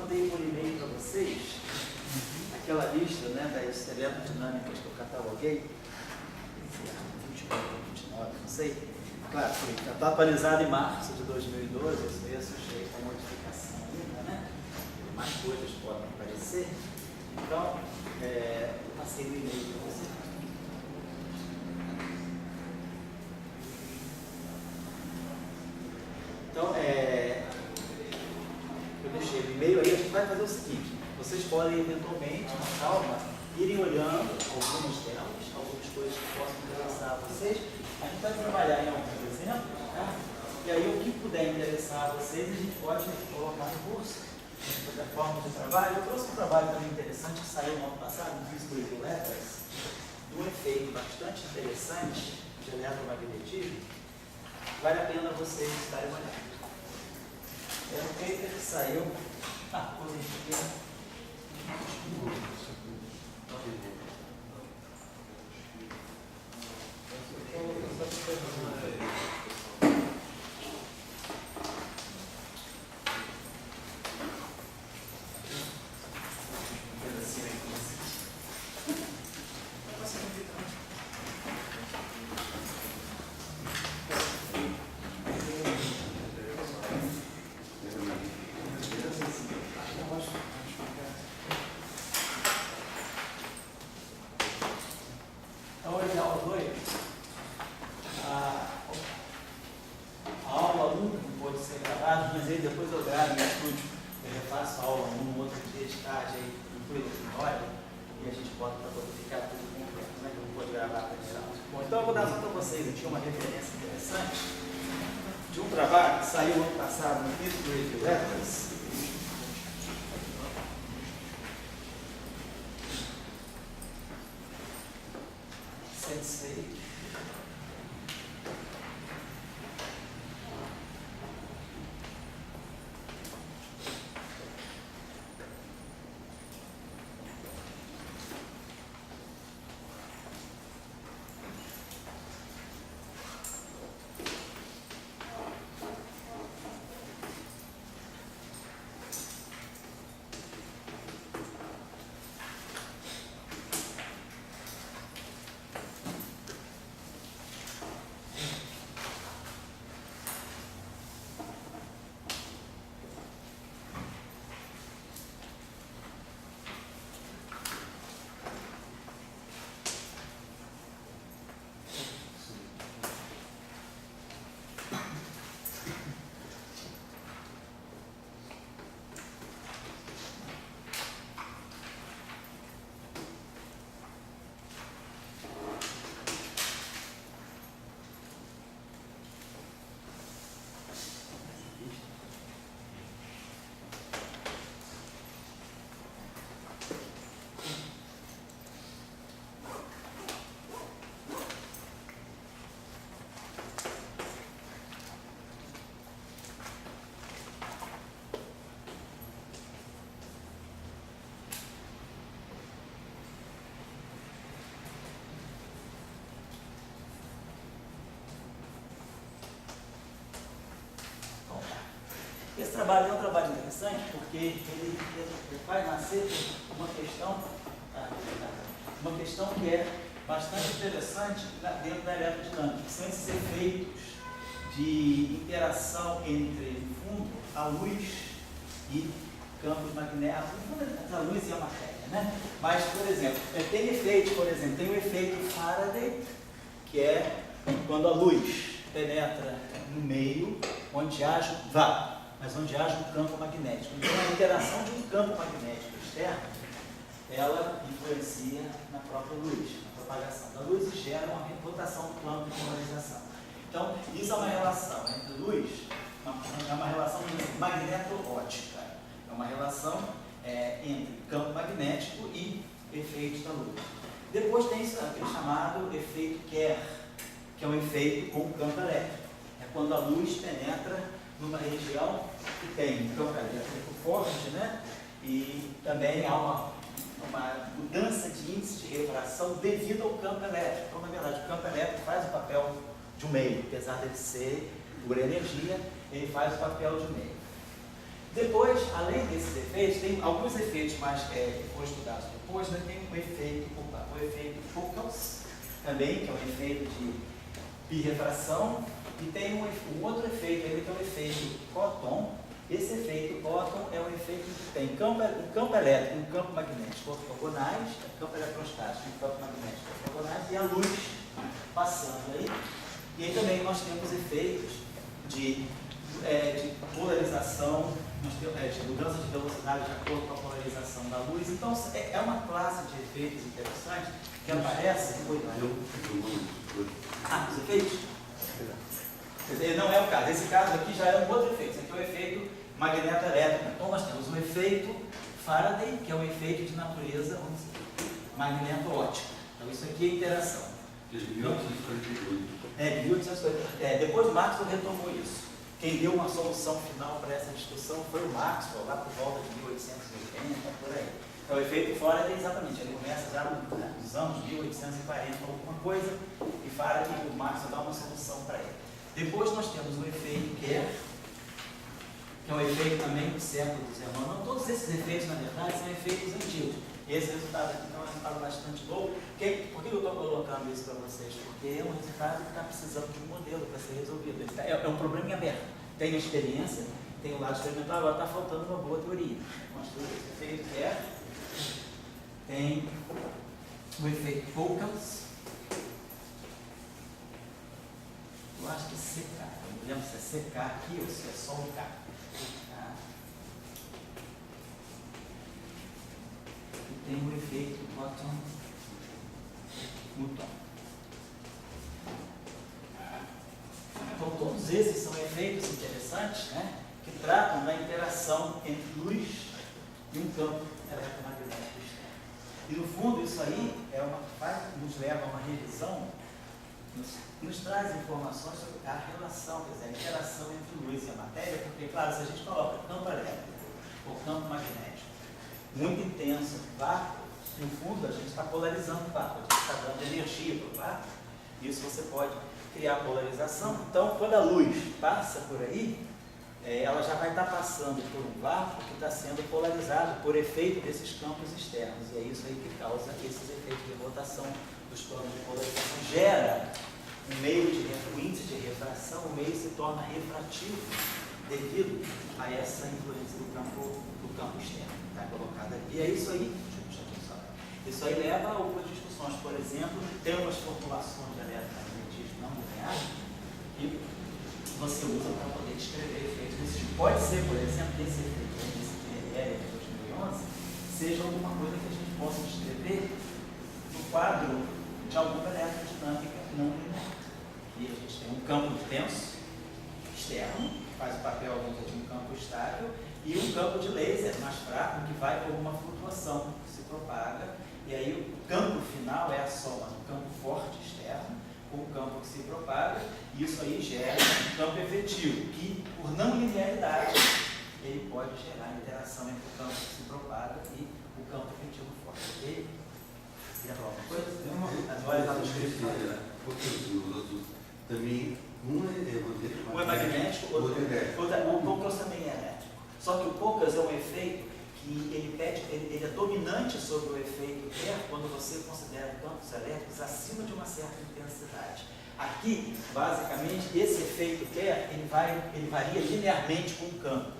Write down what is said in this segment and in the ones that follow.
mandei por e-mail para vocês aquela lista, né, das eletrodinâmicas que eu cataloguei, 29, não sei. Claro, está atualizado em março de 2012, isso aí é sujeito a modificação ainda, né? Mais coisas podem aparecer. Então, eu passei o e-mail para você. Então, eu deixei o e-mail aí, a gente vai fazer o seguinte, vocês podem eventualmente, com calma, irem olhando algumas delas, algumas coisas que possam interessar a vocês. A gente vai trabalhar em alguns exemplos, tá? E aí o que puder interessar a vocês, a gente pode colocar no curso, da forma de trabalho. Eu trouxe um trabalho também interessante que saiu no ano passado, no Physical Letters, de um efeito bastante interessante de eletromagnetismo. Vale a pena vocês darem uma olhada. É um paper que saiu na positividade. Depois eu gravo no estúdio, eu refaço a aula num outro dia de tarde aí, tranquilo, com hora, e a gente bota para poder ficar tudo completo, né? Que eu não vou gravar para geral. Bom, então eu vou dar só para vocês aqui uma referência interessante de um trabalho que saiu ano passado no Physical Letters. Sensei. Esse trabalho é um trabalho interessante porque ele faz nascer uma questão que é bastante interessante dentro da eletrodinâmica, que são esses efeitos de interação entre, no fundo, a luz e campos magnéticos, a luz e a matéria, né? Mas, por exemplo, tem efeitos, tem o efeito Faraday, que é quando a luz penetra no meio onde haja mas onde haja um campo magnético. Então, a interação de um campo magnético externo, ela influencia na própria luz, na propagação da luz e gera uma rotação do plano de polarização. Então, isso é uma relação entre luz, é uma relação magneto-ótica, é uma relação entre campo magnético e efeitos da luz. Depois tem aquele chamado efeito Kerr, que é um efeito com campo elétrico. É quando a luz penetra numa região que tem um campo elétrico forte, né? E também há uma mudança de índice de refração devido ao campo elétrico. Então, na verdade, o campo elétrico faz o papel de um meio, apesar de ele ser por energia, ele faz o papel de um meio. Depois, além desses efeitos, tem alguns efeitos mais que foram estudados depois, né? Tem o efeito Foucault, também, que é um efeito de birrefração, e tem um outro efeito aí, que é o efeito Cotton. Esse efeito Cotton é um efeito que tem um campo elétrico e um campo magnético ortogonais, campo eletrostático e um campo magnético ortogonais, e a luz passando aí. E aí também nós temos efeitos de polarização, de mudança de velocidade de acordo com a polarização da luz. Então, é uma classe de efeitos interessantes que aparece. Os efeitos? Não é o caso. Esse caso aqui já é um outro efeito. Esse aqui é o efeito magneto-elétrico. Então, nós temos o efeito Faraday, que é um efeito de natureza, vamos dizer, magneto-óptica. Então, isso aqui é interação. De 1842. Depois Maxwell retomou isso. Quem deu uma solução final para essa discussão foi o Maxwell, lá por volta de 1880, por aí. Então, o efeito Faraday, exatamente, ele começa já nos anos 1840, alguma coisa, e Faraday, o Maxwell dá uma solução para ele. Depois nós temos o efeito Kerr, que é um efeito também do século XIX. Não, todos esses efeitos, na verdade, são efeitos antigos. Esse resultado aqui é um resultado bastante louco. Por que eu estou colocando isso para vocês? Porque é um resultado que está precisando de um modelo para ser resolvido. É um problema em aberto. Tem a experiência, tem o lado experimental, agora está faltando uma boa teoria. Construir esse efeito Kerr. Tem o efeito Foucault. Eu acho que é CK. Eu não lembro se é CK aqui ou se é só um K. E tem o efeito Cotton-Mouton. Então, todos esses são efeitos interessantes, né, que tratam da interação entre luz e um campo eletromagnético externo. E, no fundo, isso aí nos leva a uma revisão, nos traz informações sobre a relação, quer dizer, a interação entre luz e a matéria, porque, claro, se a gente coloca campo elétrico ou campo magnético muito intenso no vácuo, no fundo a gente está polarizando o vácuo, a gente está dando energia para o vácuo, isso você pode criar polarização. Então, quando a luz passa por aí, ela já vai estar passando por um vácuo que está sendo polarizado por efeito desses campos externos, e é isso aí que causa esses efeitos de rotação dos planos de polarização, gera um índice de refração, o meio se torna refrativo devido a essa influência do campo externo, que está colocado aqui. E é isso aí, isso aí leva a algumas discussões. Por exemplo, tem umas formulações de eletromagnetismo não linear que você usa para poder descrever efeitos desse tipo. Pode ser, por exemplo, que esse efeito desse PRL de 2011 seja alguma coisa que a gente possa descrever no quadro de alguma eletrodinâmica não linear. E a gente tem um campo tenso externo, que faz o papel de um campo estável, e um campo de laser mais fraco, que vai por uma flutuação, que se propaga, e aí o campo final é a soma do campo forte externo com o campo que se propaga, e isso aí gera um campo efetivo, que por não linearidade, ele pode gerar interação entre o campo que se propaga e o campo efetivo forte. Ok? Queria falar alguma coisa? Agora está no escrito. Porque os outros também, um é magnético, outro é elétrico. O Poucas também é elétrico. Só que o Poucas é um efeito que ele é dominante sobre o efeito Kerr quando você considera campos elétricos acima de uma certa intensidade. Aqui, basicamente, esse efeito Kerr ele varia linearmente com o campo.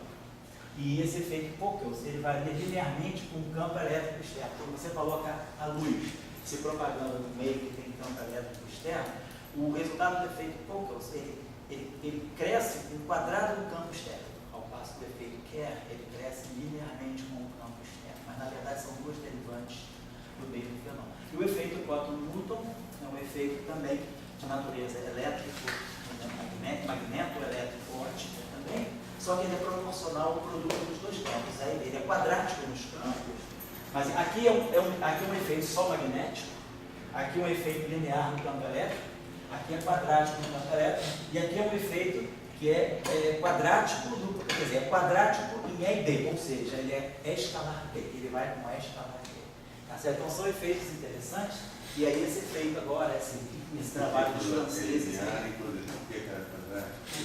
E esse efeito Poucas ele varia linearmente com o campo elétrico externo. Quando você coloca a luz se propagando no meio que tem campo elétrico externo, o resultado do efeito Poucas ele cresce enquadrado no campo externo, ao passo que o efeito Kerr ele cresce linearmente com o campo externo, mas na verdade são duas derivantes do mesmo fenômeno. E o efeito Cotton-Mouton é um efeito também de natureza elétrico, magneto-elétrico óptica também, só que ele é proporcional ao produto dos dois campos. Aí ele é quadrático nos campos, mas aqui é um efeito só magnético, aqui é um efeito linear no campo elétrico, aqui é quadrático no campo elétrico, e aqui é um efeito que é quadrático, quer dizer, é quadrático em E e B, ou seja, ele é escalar B, ele vai com E escalar B. Tá certo? Então são efeitos interessantes, e aí esse efeito agora, esse trabalho dos franceses, né?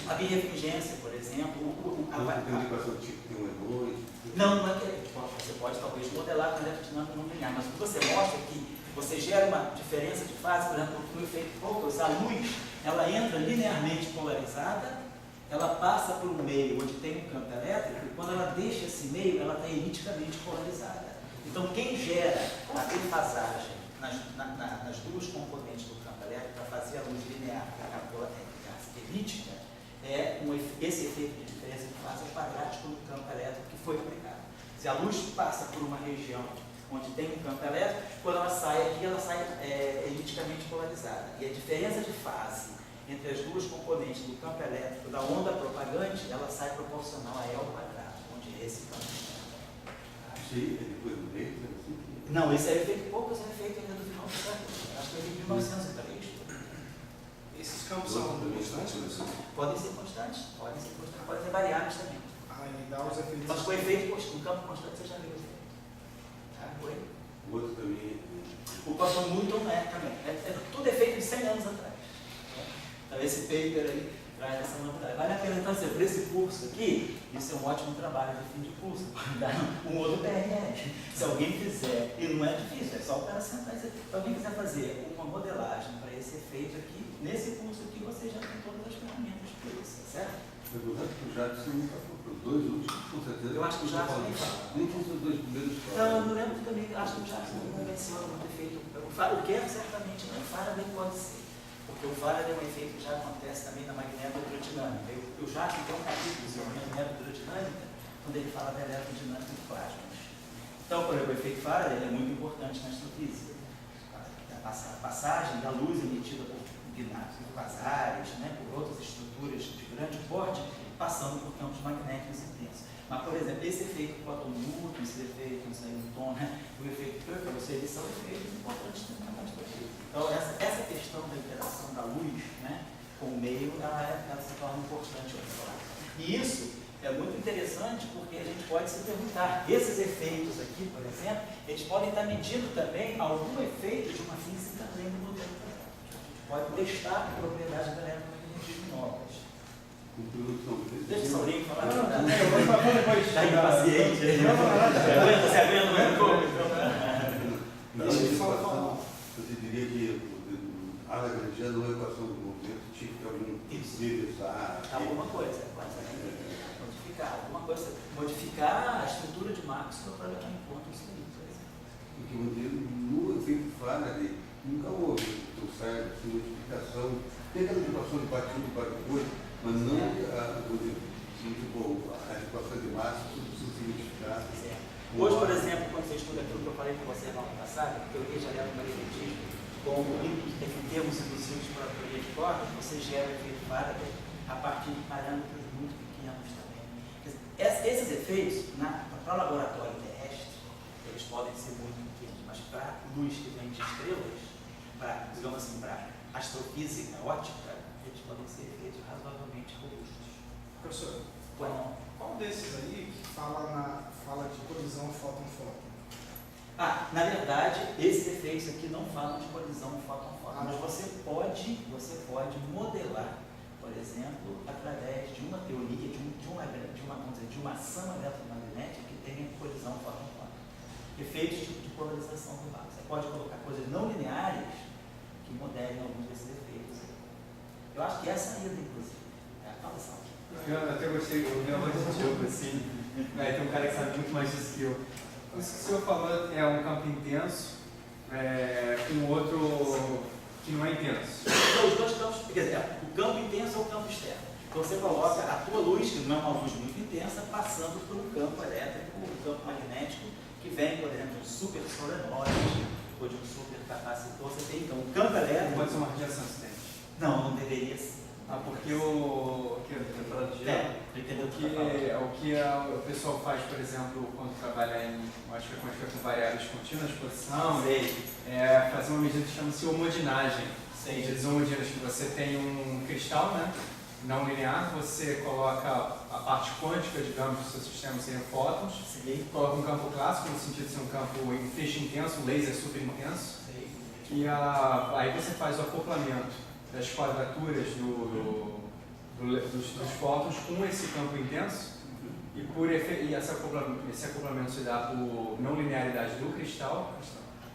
A birefringência, por exemplo, tem uma equação tipo tem um E2. não é que você pode talvez modelar com eletrodinâmica não linear, mas o que você mostra é que você gera uma diferença de fase, por exemplo, no efeito Focus, a luz, ela entra linearmente polarizada, ela passa por um meio onde tem um campo elétrico, e quando ela deixa esse meio, ela está eliticamente polarizada. Então, quem gera a defasagem nas duas componentes do campo elétrico para fazer a luz linear ficar elíptica é esse efeito de diferença de fase quadrático no campo elétrico que foi aplicado. Se a luz passa por uma região onde tem um campo elétrico, quando ela sai aqui, ela sai eliticamente polarizada. E a diferença de fase entre as duas componentes do campo elétrico da onda propagante, ela sai proporcional a E ao quadrado, onde é esse campo elétrico. Sim, é depois do meio, assim. Não, esse é efeito poucos, é efeito ainda do final do século. Acho que é de 1903. Esses campos são constantes? Podem ser constantes, podem ser variáveis também. Ah, e dá os efeitos. Mas com efeito, um campo constante você já viu. Tá? O outro também. O quantum Newton também. Tudo é feito de 100 anos atrás. Então esse paper aí traz essa novidade. Vale a pena então por esse curso aqui, isso é um ótimo trabalho de fim de curso, pode dar um outro PRR. Se alguém fizer, e não é difícil, é só o cara sentar e dizer, se alguém quiser fazer uma modelagem para esse efeito aqui, nesse curso aqui você já tem todas as ferramentas para isso, tá certo? Eu acho que o Jadson nunca falou para os dois últimos, com certeza. Eu acho que o Jadson nem fala. Nem com os dois primeiros falam. Não, eu não lembro também, acho que o Jadson não menciona muito efeito. O que certamente não, o Faraday pode ser. Porque o Faraday é um efeito que já acontece também na magnetohidrodinâmica. O Jadson tem um capítulo sobre magnetohidrodinâmica, quando ele fala da eletrodinâmica de plasmas. Então, por exemplo, o efeito Faraday é muito importante na astrofísica. A passagem da luz emitida por quasares, por outras estruturas de grande porte, passando por campos magnéticos intensos. Mas, por exemplo, esse efeito quantum Newton, esse efeito Newton, o efeito Purpose, eles são efeitos importantes também na astrofísica. Então, essa questão da interação da luz com o meio, ela se torna importante. E isso é muito interessante porque a gente pode se perguntar, esses efeitos aqui, por exemplo, eles podem estar medindo também algum efeito de uma física além do modelo teórico. A gente pode testar a propriedade do eletromagnetismo novas. Deixa o Saulinho falar. Não, eu vou falar depois. Está impaciente. Você aguenta mais um pouco? Você diria que a Lagrangiana não é equação do movimento, tinha que ter algum universal. Alguma coisa, modificar a estrutura de Maxwell para levar em conta isso aí, por exemplo. Porque no efeito Faraday nunca houve o cérebro, assim, modificação. Tem aquela equação de partido para o coisa, mas não a equação de massa, tudo precisa se modificar. Hoje, por exemplo, quando você estuda aquilo que eu falei com você no ano passado, a teoria de eletromagnetismo, em termos induzidos para a teoria de cordas, você gera o efeito Faraday a partir de parâmetros muito pequenos também. Esses efeitos, para o laboratório terrestre, eles podem ser muito pequenos, mas para luz que vem de estrelas, para, digamos assim, para astrofísica ótica, eles podem ser efeitos razoavelmente robustos. Professor, Qual desses aí que fala de colisão fóton-fóton? Na verdade, esses efeitos aqui não falam de colisão fóton-fóton, mas você pode modelar, por exemplo, através de uma teoria, de uma ação eletromagnética que tenha colisão fóton-fóton. Efeitos de polarização do vácuo. Você pode colocar coisas não lineares que modelem alguns desses efeitos. Eu acho que é a saída, inclusive. Fala, Sal. Eu até gostei, eu vi esse jogo assim. Tem um cara que sabe muito mais disso que eu. Isso que o senhor falou é um campo intenso, com outro que não é intenso. Os dois campos, quer dizer, o campo intenso é o campo externo. Então você coloca a tua luz, que não é uma luz muito intensa, passando por um campo elétrico, um campo magnético, que vem, por exemplo, de um super solenoide ou de um super capacitor. Você tem então um campo elétrico. Pode ser uma radiação acidente. Não deveria ser. Porque o que o pessoal faz, por exemplo, quando trabalha acho que é com variáveis contínuas de posição, é fazer uma medida que chama-se homodinagem. Medidas homodinas que você tem um cristal, não linear, você coloca a parte quântica, digamos, do seu sistema sem fótons, Sei. coloca um campo clássico, no sentido de ser um campo em feixe intenso, um laser super intenso, Sei. e aí você faz o acoplamento das quadraturas dos fótons com esse campo intenso, e esse acoplamento se dá por não linearidade do cristal,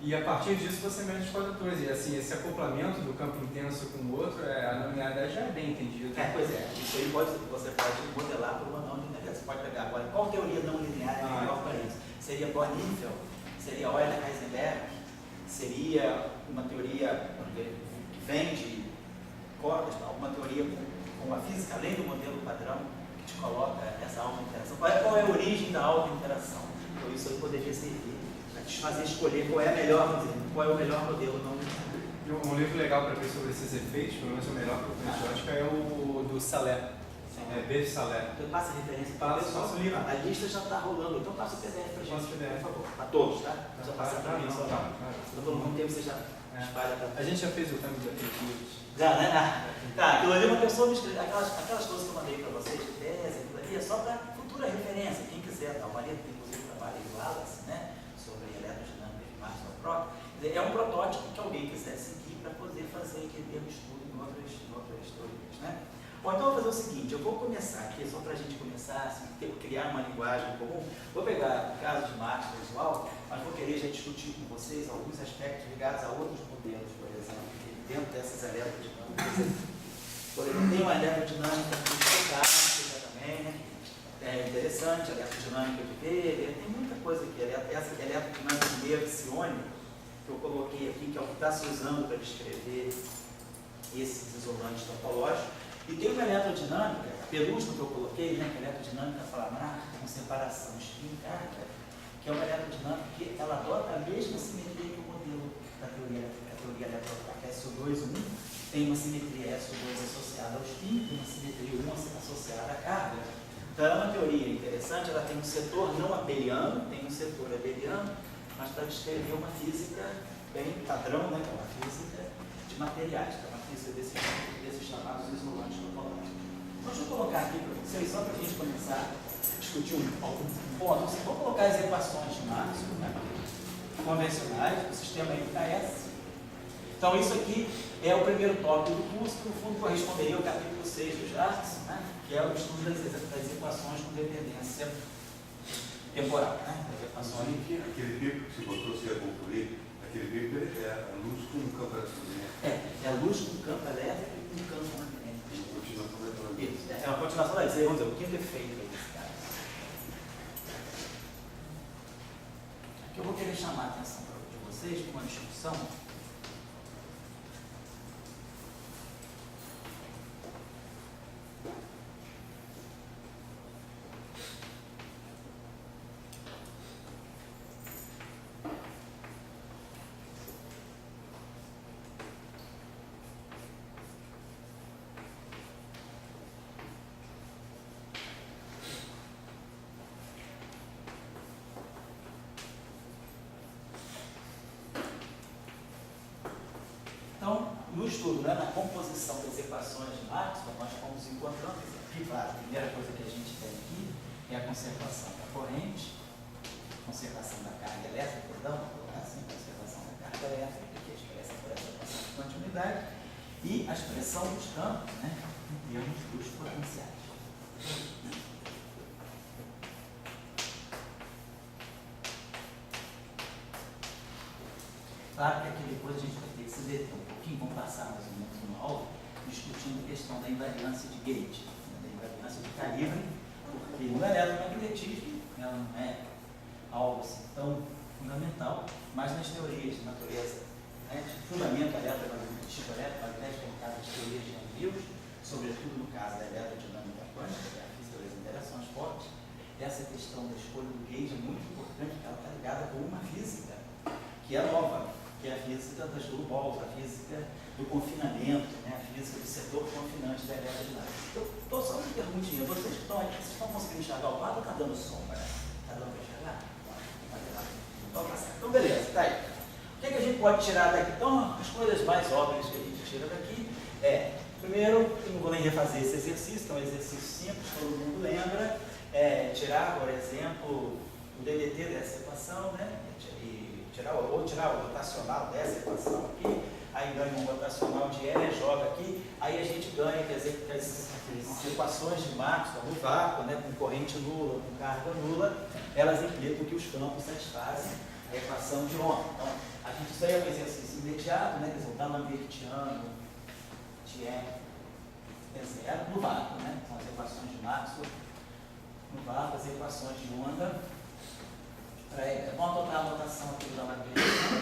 e a partir disso você mede as quadraturas. E assim, esse acoplamento do campo intenso com o outro, a não linearidade já é bem entendida. Pois é, isso aí você pode modelar por uma não linearidade. Você pode pegar agora, qual teoria não linear é melhor para isso? Seria Born-Nifel? Seria Euler-Heisenberg? Seria uma teoria que vem de cordas, alguma teoria com a física além do modelo padrão que te coloca essa auto-interação? Qual é a origem da auto-interação? Então isso aí poderia servir para te fazer escolher qual é o melhor modelo não linear. Um livro legal para ver sobre esses efeitos, pelo menos o melhor que eu conheço, eu acho que é o do Salé. B de Salé. Então passa a referência para Passa o livro. A lista já está rolando, então passa o PDF para a gente, por favor. Para todos, tá? Não precisa passar para mim só não. Estou falando com o tempo, você já espalha para A gente já fez o câmbio daqueles livros. Já, né? Tá, aquilo ali uma pessoa me escreveu, aquelas coisas que eu mandei para vocês de tese, aquilo ali é só para futura referência. Quem quiser, tá? O Marido tem inclusive trabalho em Wallace, né? Sobre eletrodinâmica de Maxwell próprio. É um protótipo que alguém quiser seguir para poder fazer aquele mesmo estudo em outras teorias, né? Bom, então eu vou fazer o seguinte, eu vou começar aqui, só para a gente começar, assim, criar uma linguagem comum. Vou pegar o caso de Maxwell visual, mas vou querer já discutir com vocês alguns aspectos ligados a outros modelos, por exemplo, dentro dessas eletrodinâmicas. Por exemplo, tem uma eletrodinâmica física também, né? É interessante, a eletrodinâmica de Weber, tem muita coisa aqui. Essa eletrodinâmica de meio psiônico, que eu coloquei aqui, que é o que está se usando para descrever esses isolantes topológicos. E tem uma eletrodinâmica, penúltima que eu coloquei, né, que é a eletrodinâmica planar, com separação espin-carga, que é uma eletrodinâmica que ela adota a mesma simetria que o modelo da teoria eletrostática. SO2, 1 tem uma simetria SO2 associada ao spin, tem uma simetria 1 associada à carga. Então é uma teoria interessante, ela tem um setor não abeliano, tem um setor abeliano, mas para descrever uma física bem padrão, né, que é uma física de materiais, que é uma física desses chamados isolantes topológicos. Então, deixa eu colocar aqui para vocês, só para a gente começar a discutir algum ponto. Vou colocar as equações de Maxwell, né, convencionais do sistema MKS. Então, isso aqui é o primeiro tópico do curso, que no fundo corresponderia ao capítulo 6 do Jackson, né, que é o estudo das equações com dependência temporal. Né, das equações. Aquele pico que você botou, você ia concluir, aquele pico é a luz com um campo eletromagnético. É a luz com campo elétrico e com campo magnético. Continuação eletromagnética. Isso, é uma continuação da vamos dizer, o quinto efeito aí desse caso. Aqui eu vou querer chamar a atenção de vocês para uma discussão. Então, no estudo, né, na composição das equações de Maxwell, nós fomos encontrando, claro, a primeira coisa que a gente tem aqui é a conservação da corrente, conservação da carga elétrica, assim, conservação da carga elétrica, que é expressa por essa equação de continuidade, e a expressão dos campos, né, em termos dos potenciais. Claro que aqui depois a gente vai ter que se deter um pouquinho, vamos passar mais ou menos uma aula discutindo a questão da invariância de gauge, da invariância de calibre, porque no eletromagnetismo ela não é algo assim tão fundamental, mas nas teorias de natureza, né, de fundamento eletromagnético, no caso de teorias de envios, sobretudo no caso da eletrodinâmica quântica, que é a física das interações fortes, essa questão da escolha do gauge é muito importante, porque ela está ligada com uma física que é nova, que é a física das Low-Balls, a física do confinamento, né, a física do setor confinante da eletrodinâmica. Eu estou só uma perguntinha, vocês que estão aqui, vocês estão conseguindo enxergar o lado ou está dando sombra? Está dando para enxergar? Então, beleza, tá aí. O que a gente pode tirar daqui? Então, as coisas mais óbvias que a gente tira daqui é, Primeiro, eu não vou nem refazer esse exercício, que é um exercício simples, todo mundo lembra. Tirar, por exemplo, o DDT dessa equação, né? E tirar o rotacional dessa equação aqui, aí ganha um rotacional de E, joga aqui, aí a gente ganha, quer dizer, que as equações de Maxwell no vácuo, né, com corrente nula, com carga nula, elas implicam que os campos satisfazem a equação de Ohm. Então, isso aí é um exercício imediato, né? Quer dizer, o D'Alembertiano de E é zero no vácuo, né? São as equações de Maxwell no vácuo, as equações de onda. Vamos adotar a notação aqui do D'Alembertiano.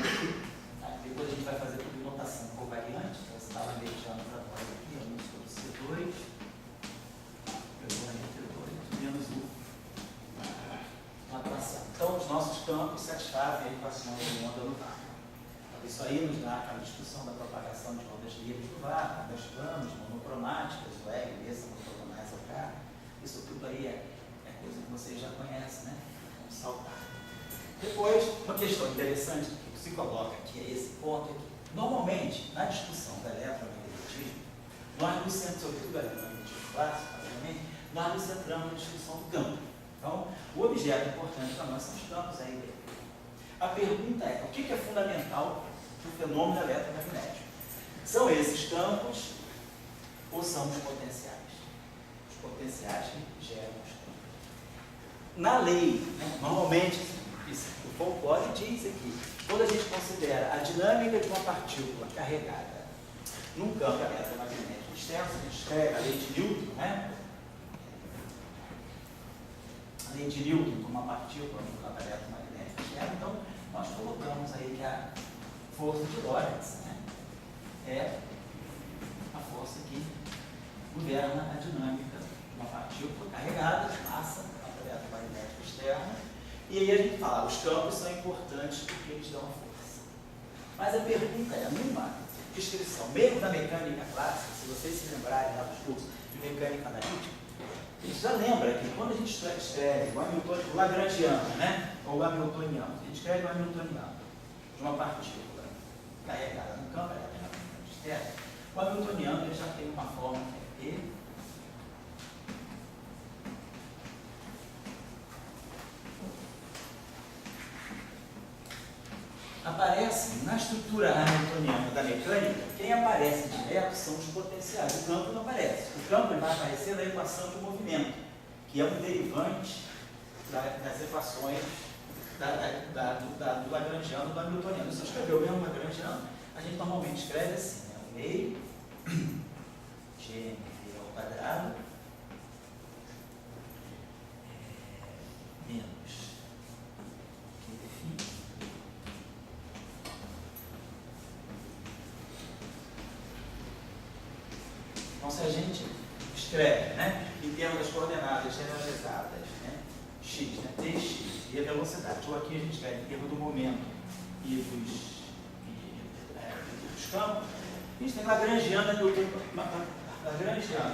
Depois a gente vai fazer tudo em notação covariante. Então, esse D'Alembertiano para nós aqui é 1 sobre C2 entre 2 menos uma equação. Então, os nossos campos satisfazem a equação de onda no vácuo. Então, isso aí nos dá aquela discussão da propagação de ondas livres no vácuo, das planos monocromáticas, o E, essa monocronais ao K. Isso tudo aí é coisa que vocês já conhecem, né? Vamos saltar. Depois, uma questão interessante que se coloca aqui é esse ponto aqui. Normalmente, na discussão da eletromagnetismo, nós nos centramos, sobretudo do eletromagnetismo clássico, obviamente, nós nos centramos na discussão do campo. Então, o objeto importante para nós são os campos aí. A pergunta é, o que é fundamental para o fenômeno eletromagnético? São esses campos ou são os potenciais? Os potenciais que geram os campos. Na lei, né, normalmente, o folclore diz aqui, quando a gente considera a dinâmica de uma partícula carregada num campo eletromagnético externo, a gente escreve a lei de Newton, né? A lei de Newton como uma partícula no campo eletromagnético externo, então nós colocamos aí que a força de Lorentz, né, é a força que governa a dinâmica de uma partícula carregada de massa no campo eletromagnético externo. E aí a gente fala, os campos são importantes porque eles dão força. Mas a pergunta é, numa descrição, mesmo da mecânica clássica, se vocês se lembrarem lá dos cursos de mecânica analítica, a gente já lembra que quando a gente escreve o lagrangiano, né, ou o hamiltoniano, a gente escreve o hamiltoniano de uma partícula carregada no campo eletromagnético externo, o hamiltoniano ele já tem uma forma que é E aparece na estrutura hamiltoniana da mecânica, quem aparece direto são os potenciais, o campo não aparece. O campo ele vai aparecer na equação de movimento, que é um derivante das equações do lagrangiano e do hamiltoniano. Se eu escrever o mesmo lagrangiano, a gente normalmente escreve assim, né? 1 meio GMV ao quadrado menos Então, se a gente escreve, né, em termos das coordenadas generalizadas, né, x, né, dx e a velocidade, ou aqui a gente escreve em termos do momento e dos campos, a gente tem lagrangiano e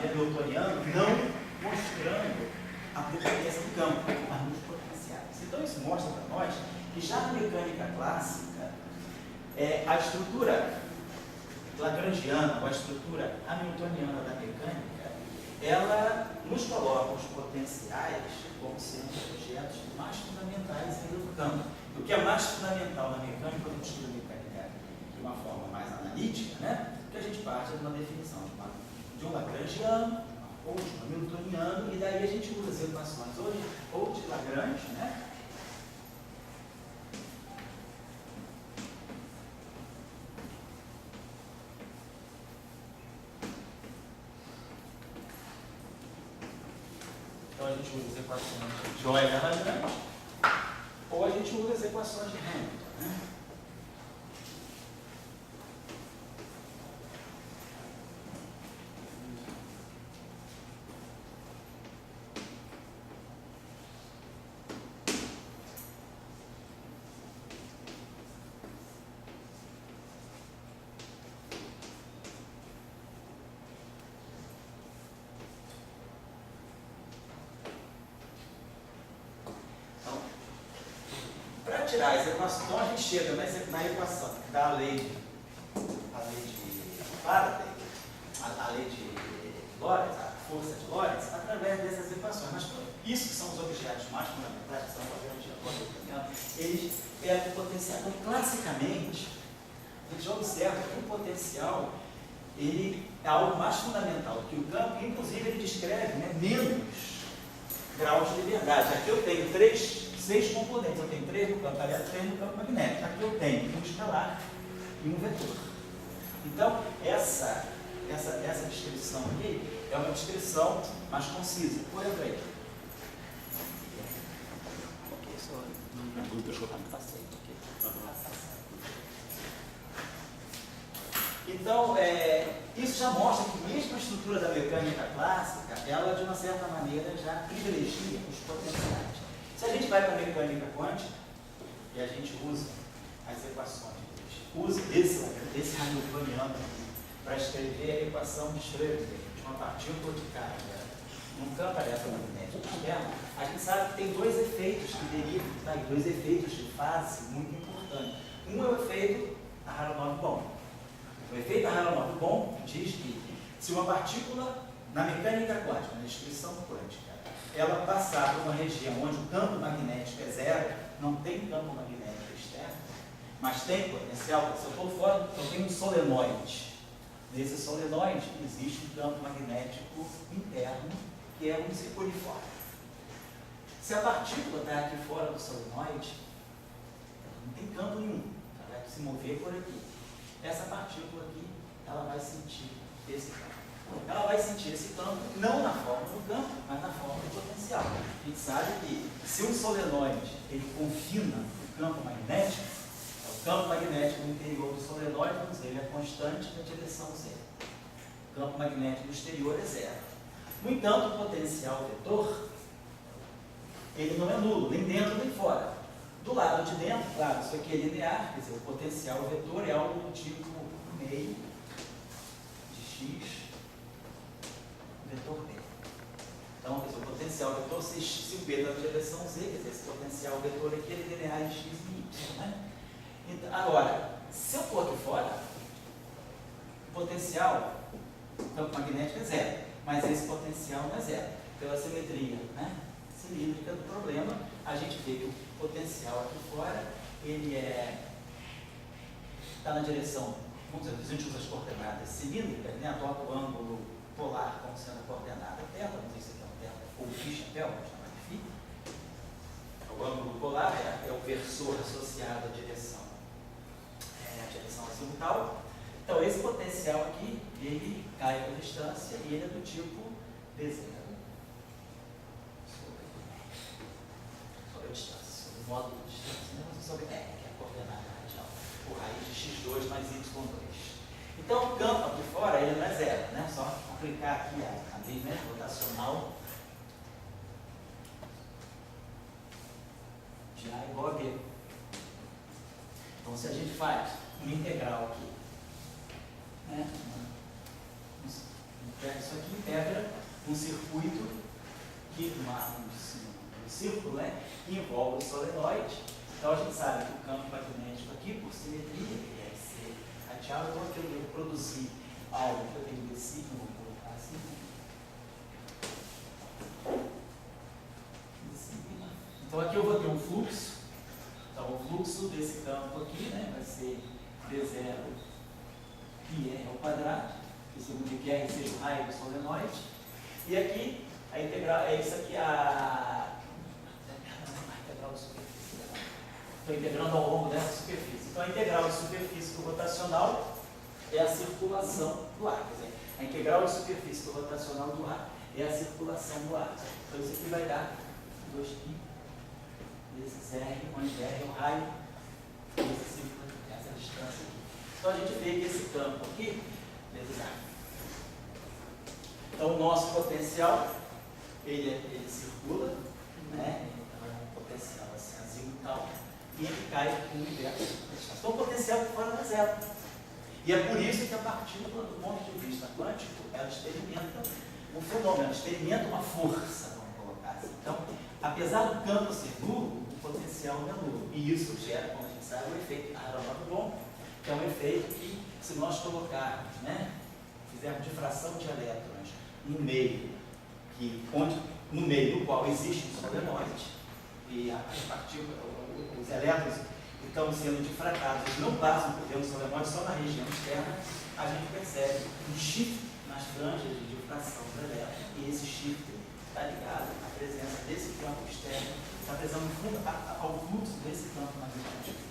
hamiltoniano não mostrando a preferência do campo, mas nos potenciais. Então, isso mostra para nós que já na mecânica clássica, a estrutura lagrangiana, ou a estrutura hamiltoniana da mecânica, ela nos coloca os potenciais como sendo objetos mais fundamentais ainda do campo. O que é mais fundamental na mecânica, quando a gente estuda mecânica de uma forma mais analítica, né, que a gente parte de uma definição de um lagrangiano ou de um hamiltoniano, e daí a gente usa as equações ou de Lagrange, né, então a gente usa as equações de Euler-Lagrange, ou a gente usa as equações de Hamilton, né? Para tirar as equações, então a gente chega na equação da lei de Faraday, a lei de Lorentz, a força de Lorentz, através dessas equações. Mas isso que são os objetos mais fundamentais, que são os objetos de acordo, eles pegam o potencial. Então, classicamente, a gente observa que o potencial ele é algo mais fundamental do que o campo, inclusive ele descreve, né, menos graus de liberdade. Aqui eu tenho 6 componentes, eu tenho 3 no campo elétrico, 3 no campo magnético. Aqui eu tenho um escalar e um vetor. Então, essa descrição aqui é uma descrição mais concisa. Por exemplo, então, isso já mostra que mesmo a estrutura da mecânica clássica, ela de uma certa maneira já privilegia os potenciais. Se a gente vai para a mecânica quântica e a gente usa as equações, usa esse hamiltoniano para escrever a equação de Schrödinger de uma partícula de carga num campo eletromagnético externo, a gente sabe que tem 2 efeitos que derivam, 2 efeitos de fase muito importantes. Um é o efeito Aharonov-Bohm. O efeito Aharonov-Bohm diz que se uma partícula, na mecânica quântica, na descrição quântica, ela passar por uma região onde o campo magnético é zero, não tem campo magnético externo, mas tem potencial, se eu estou fora, eu tenho um solenoide. Nesse solenoide existe um campo magnético interno, que é um circuliforme. Se a partícula está aqui fora do solenoide, não tem campo nenhum, ela vai se mover por aqui. Essa partícula aqui, ela vai sentir esse campo. Ela vai sentir esse campo, não na forma do campo, mas na forma do potencial. A gente sabe que se um solenoide ele confina o campo magnético, o campo magnético no interior do solenoide, vamos dizer, ele é constante na direção zero. O campo magnético no exterior é zero. No entanto, o potencial vetor, ele não é nulo, nem dentro nem fora. Do lado de dentro, claro, isso aqui é linear, quer dizer, o potencial vetor é algo do tipo meio de x vetor B. Então, quer dizer, o potencial vetor, se o B está na direção z, quer dizer, esse potencial vetor aqui é linear em x e y, né? Então, agora, se eu for aqui fora, o potencial, o campo magnético é zero, mas esse potencial não é zero. Pela simetria, né, cilíndrica do problema, a gente vê que o potencial aqui fora, ele está na direção, vamos dizer, a gente usa as coordenadas cilíndricas, né, adota o ângulo polar como sendo a coordenada θ, não sei se aqui é um θ ou φ chapéu, vamos chamar de φ. O ângulo polar é o versor associado à direção azimutal. Então, esse potencial aqui, ele cai com distância e ele é do tipo D0 sobre a distância, sobre o módulo de distância, né? Sobre R, que é a coordenada radial, por raiz de x2 mais y2. Então, o campo aqui fora, ele não é zero, né? Só aplicar aqui a lei, né, rotacional de A igual a B. Então, se a gente faz uma integral aqui, né? Isso aqui integra um circuito, um círculo, né, que envolve o solenoide. Então, a gente sabe que o campo magnético aqui, por simetria, ele deve ser radial. Então, aqui eu devo produzir algo que eu tenho que decidir, vou colocar assim. Então, aqui eu vou ter um fluxo. Então, o fluxo desse campo aqui, né, vai ser D0 πr ao quadrado, que segundo que R seja o raio do solenoide. E aqui, a integral, é isso aqui, a integral de superfície. Estou integrando ao longo dessa superfície. Então, a integral de superfície do rotacional é a circulação do ar. Quer dizer, a integral de superfície do rotacional do ar é a circulação do ar. Então, isso aqui vai dar 2π vezes R, onde R é o raio desse círculo, essa distância aqui. Então, a gente vê que esse campo aqui, vezes R. Então, o nosso potencial, ele circula, né? Então, é um potencial assim, azimutal, e ele cai no universo. Então, o potencial que fora é zero. E é por isso que a partícula, do ponto de vista quântico, ela experimenta um fenômeno, ela experimenta uma força, vamos colocar assim. Então, apesar do campo ser nulo, o potencial não é nulo. E isso gera, como a gente sabe, o efeito Aharonov-Bohm, que é um efeito que, se nós colocarmos, né, fizermos difração de elétrons no meio, no meio do qual existe um solenoide, e as partículas, os elétrons que estão sendo difratados, eles não passam por dentro do solenoide, só na região externa, a gente percebe um shift nas franjas de difração do elétron, e esse shift está ligado à presença desse campo externo, está presando ao fluxo desse campo magnético.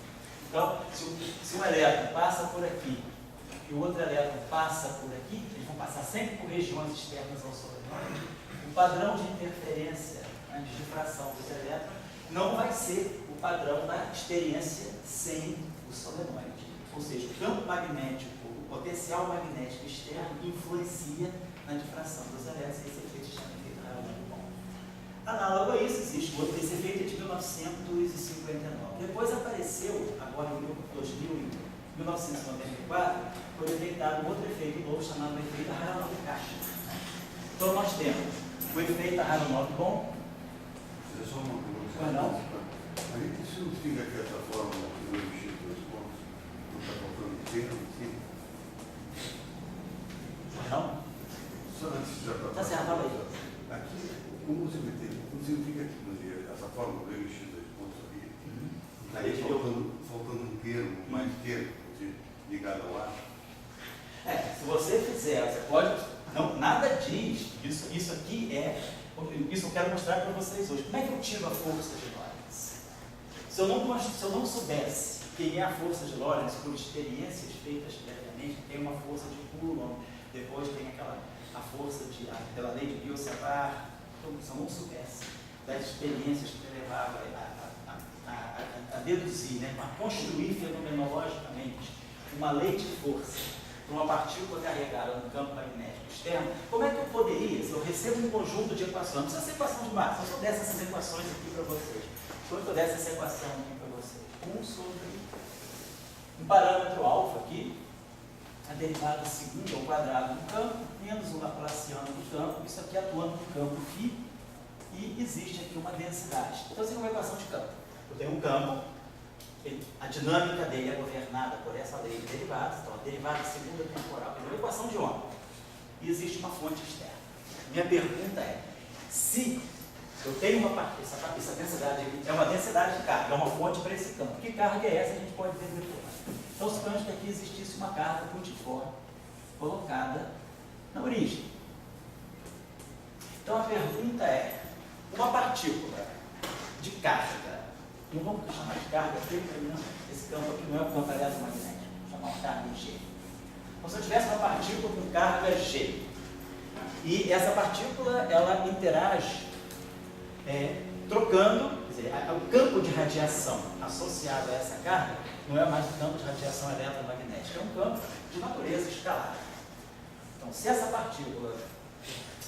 Então, se um elétron passa por aqui e o outro elétron passa por aqui, eles vão passar sempre por regiões externas ao solenoide, o padrão de interferência, de difração dos elétrons, não vai ser o padrão da experiência sem o solenoide. Ou seja, o campo magnético, o potencial magnético externo influencia na difração dos elétrons, e esse efeito chama efeito Harald-Bond. Análogo a isso, existe outro, esse efeito é de 1959. Depois apareceu, agora em 1994, foi detectado um outro efeito novo chamado efeito Harald-Caixa. Então nós temos o efeito Harald-Bond. É só uma pergunta. Mas não? A gente isso não significa que essa fórmula que eu mexi dois pontos não está faltando termo em cima? Não? Só antes de já para. Tá certo, fala aí. Aqui, como você meteu, não significa que essa fórmula do MX dois pontos aqui, estaria faltando um termo, mais termo, ligado ao ar? Se você fizer, você pode. Não, nada diz. Isso aqui é. Isso eu quero mostrar para vocês hoje. Como é que eu tiro a força de Lorentz? Se eu não soubesse quem é a força de Lorentz por experiências feitas previamente, tem uma força de Coulomb, depois tem a força pela lei de Biot-Savart. Então, se eu não soubesse das experiências que me levavam a deduzir, a construir fenomenologicamente uma lei de força para uma partícula carregada no campo magnético externo, como é que eu poderia, se eu recebo um conjunto de equações, não precisa ser equação de massa, se eu desse essas equações aqui para vocês, quando eu desse essa equação aqui para vocês, 1 sobre um parâmetro alfa aqui, a derivada segunda ao quadrado do campo, menos o laplaciano do campo, isso aqui atuando no campo φ, e existe aqui uma densidade. Então, isso é uma equação de campo. Eu tenho um campo, a dinâmica dele é governada por essa lei de derivadas, então a derivada segunda temporal é uma equação de Ohm, e existe uma fonte externa. Minha pergunta é, se eu tenho essa densidade aqui, é uma densidade de carga, é uma fonte para esse campo, que carga é essa? A gente pode ver depois. Então, suponhamos que aqui existisse uma carga pontiforme colocada na origem. Então, a pergunta é, uma partícula de carga, não vamos chamar de carga, esse campo aqui não é um campo eletromagnético, vamos chamar uma carga G. Então, se eu tivesse uma partícula com carga G, e essa partícula, ela interage trocando, quer dizer, o campo de radiação associado a essa carga não é mais um campo de radiação eletromagnética, é um campo de natureza escalar. Então, se essa partícula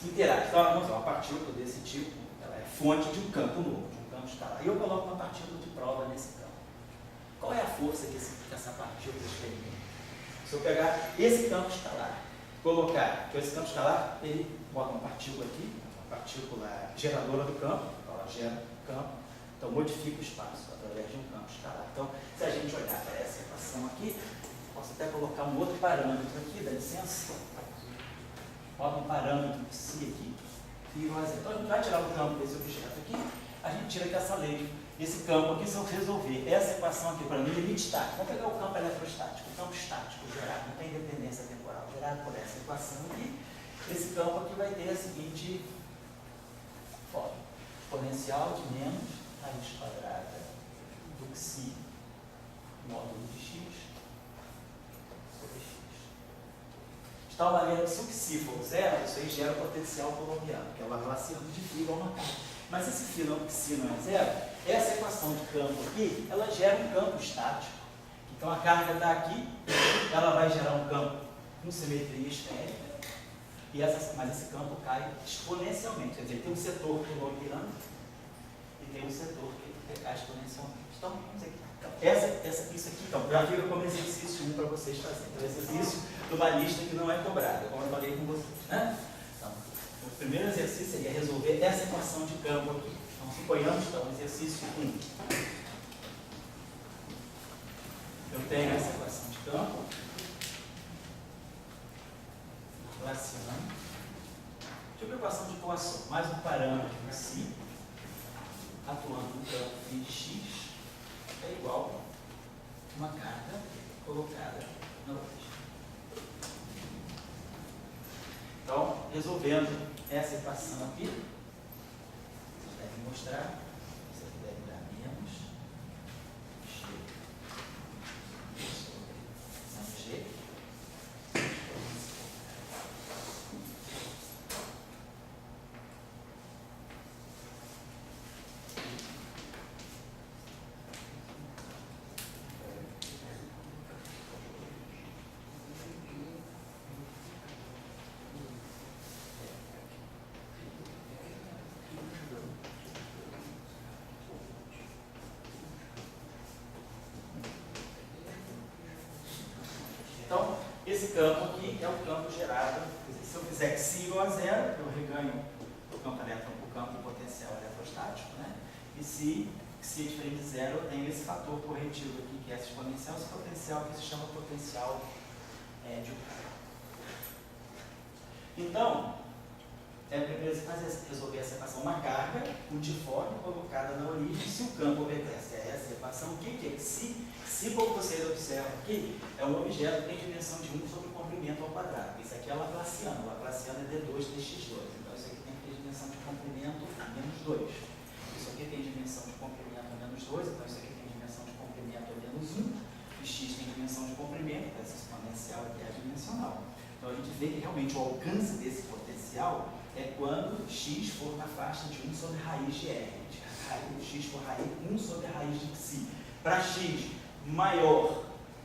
interage, então, vamos lá, uma partícula desse tipo, ela é fonte de um campo novo, de um campo escalar. E eu coloco uma partícula de prova nesse campo. Qual é a força que essa partícula experimenta? Se eu pegar esse campo escalar, colocar, que esse campo escalar, ele bota uma partícula aqui, uma partícula geradora do campo, ela gera campo, então modifica o espaço através de um campo escalar. Então, se a gente olhar para essa equação aqui, posso até colocar um outro parâmetro aqui, dá licença, bota um parâmetro psi aqui, então a gente vai tirar o campo desse objeto aqui, a gente tira aqui essa lei, esse campo aqui, se eu resolver essa equação aqui para mim, limite estático, vamos pegar o campo eletrostático, o campo estático gerado, não tem dependência temporal, gerado por essa equação aqui, esse campo aqui vai ter a seguinte forma, exponencial de menos raiz quadrada do psi módulo de x sobre x. De tal maneira que se o psi for zero, isso aí gera o potencial colombiano, que é o laplaciano de φ igual a uma carga. Mas se esse psi não é zero, essa equação de campo aqui, ela gera um campo estático. Então a carga está aqui, ela vai gerar um campo com simetria esférica, mas esse campo cai exponencialmente. Quer dizer, tem um setor colombiano e tem um setor que cai exponencialmente. Então, vamos ver aqui. Isso aqui, então, já fica como exercício 1 para vocês fazerem. Então, exercício de uma lista que não é cobrada, como eu falei com vocês. Né? Então, o primeiro exercício seria resolver essa equação de campo aqui. Então, suponhamos, então, exercício 1. Eu tenho essa equação de campo. equação, mais um parâmetro psi, atuando no campo φ de x, é igual a uma carga colocada na origem. Então, resolvendo essa equação aqui, vocês devem mostrar, isso aqui deve dar menos g sobre g. Então, esse campo aqui é o campo gerado. Se eu fizer que psi igual a zero, eu reganho o campo elétrico, o campo potencial eletrostático, né? E se psi é diferente de zero, eu tenho esse fator corretivo aqui, que é esse exponencial. Esse potencial aqui se chama potencial de um campo. Então, primeiro resolver essa equação, uma carga multiforme colocada na origem. Se o campo obedece a essa equação, o que é se como vocês observam aqui, é um objeto que tem dimensão de 1 sobre o comprimento ao quadrado. Isso aqui é Laplaciano. O Laplaciano é d2 dx2. Então, isso aqui tem que ter dimensão de comprimento a menos 2. Isso aqui tem dimensão de comprimento a menos 2. Então, isso aqui tem dimensão de comprimento a menos 1. E x tem dimensão de comprimento. Essa exponencial aqui é adimensional. Então, a gente vê que realmente o alcance desse potencial é quando x for na faixa de 1 sobre raiz de r. X for raiz 1 sobre raiz de psi. Para x maior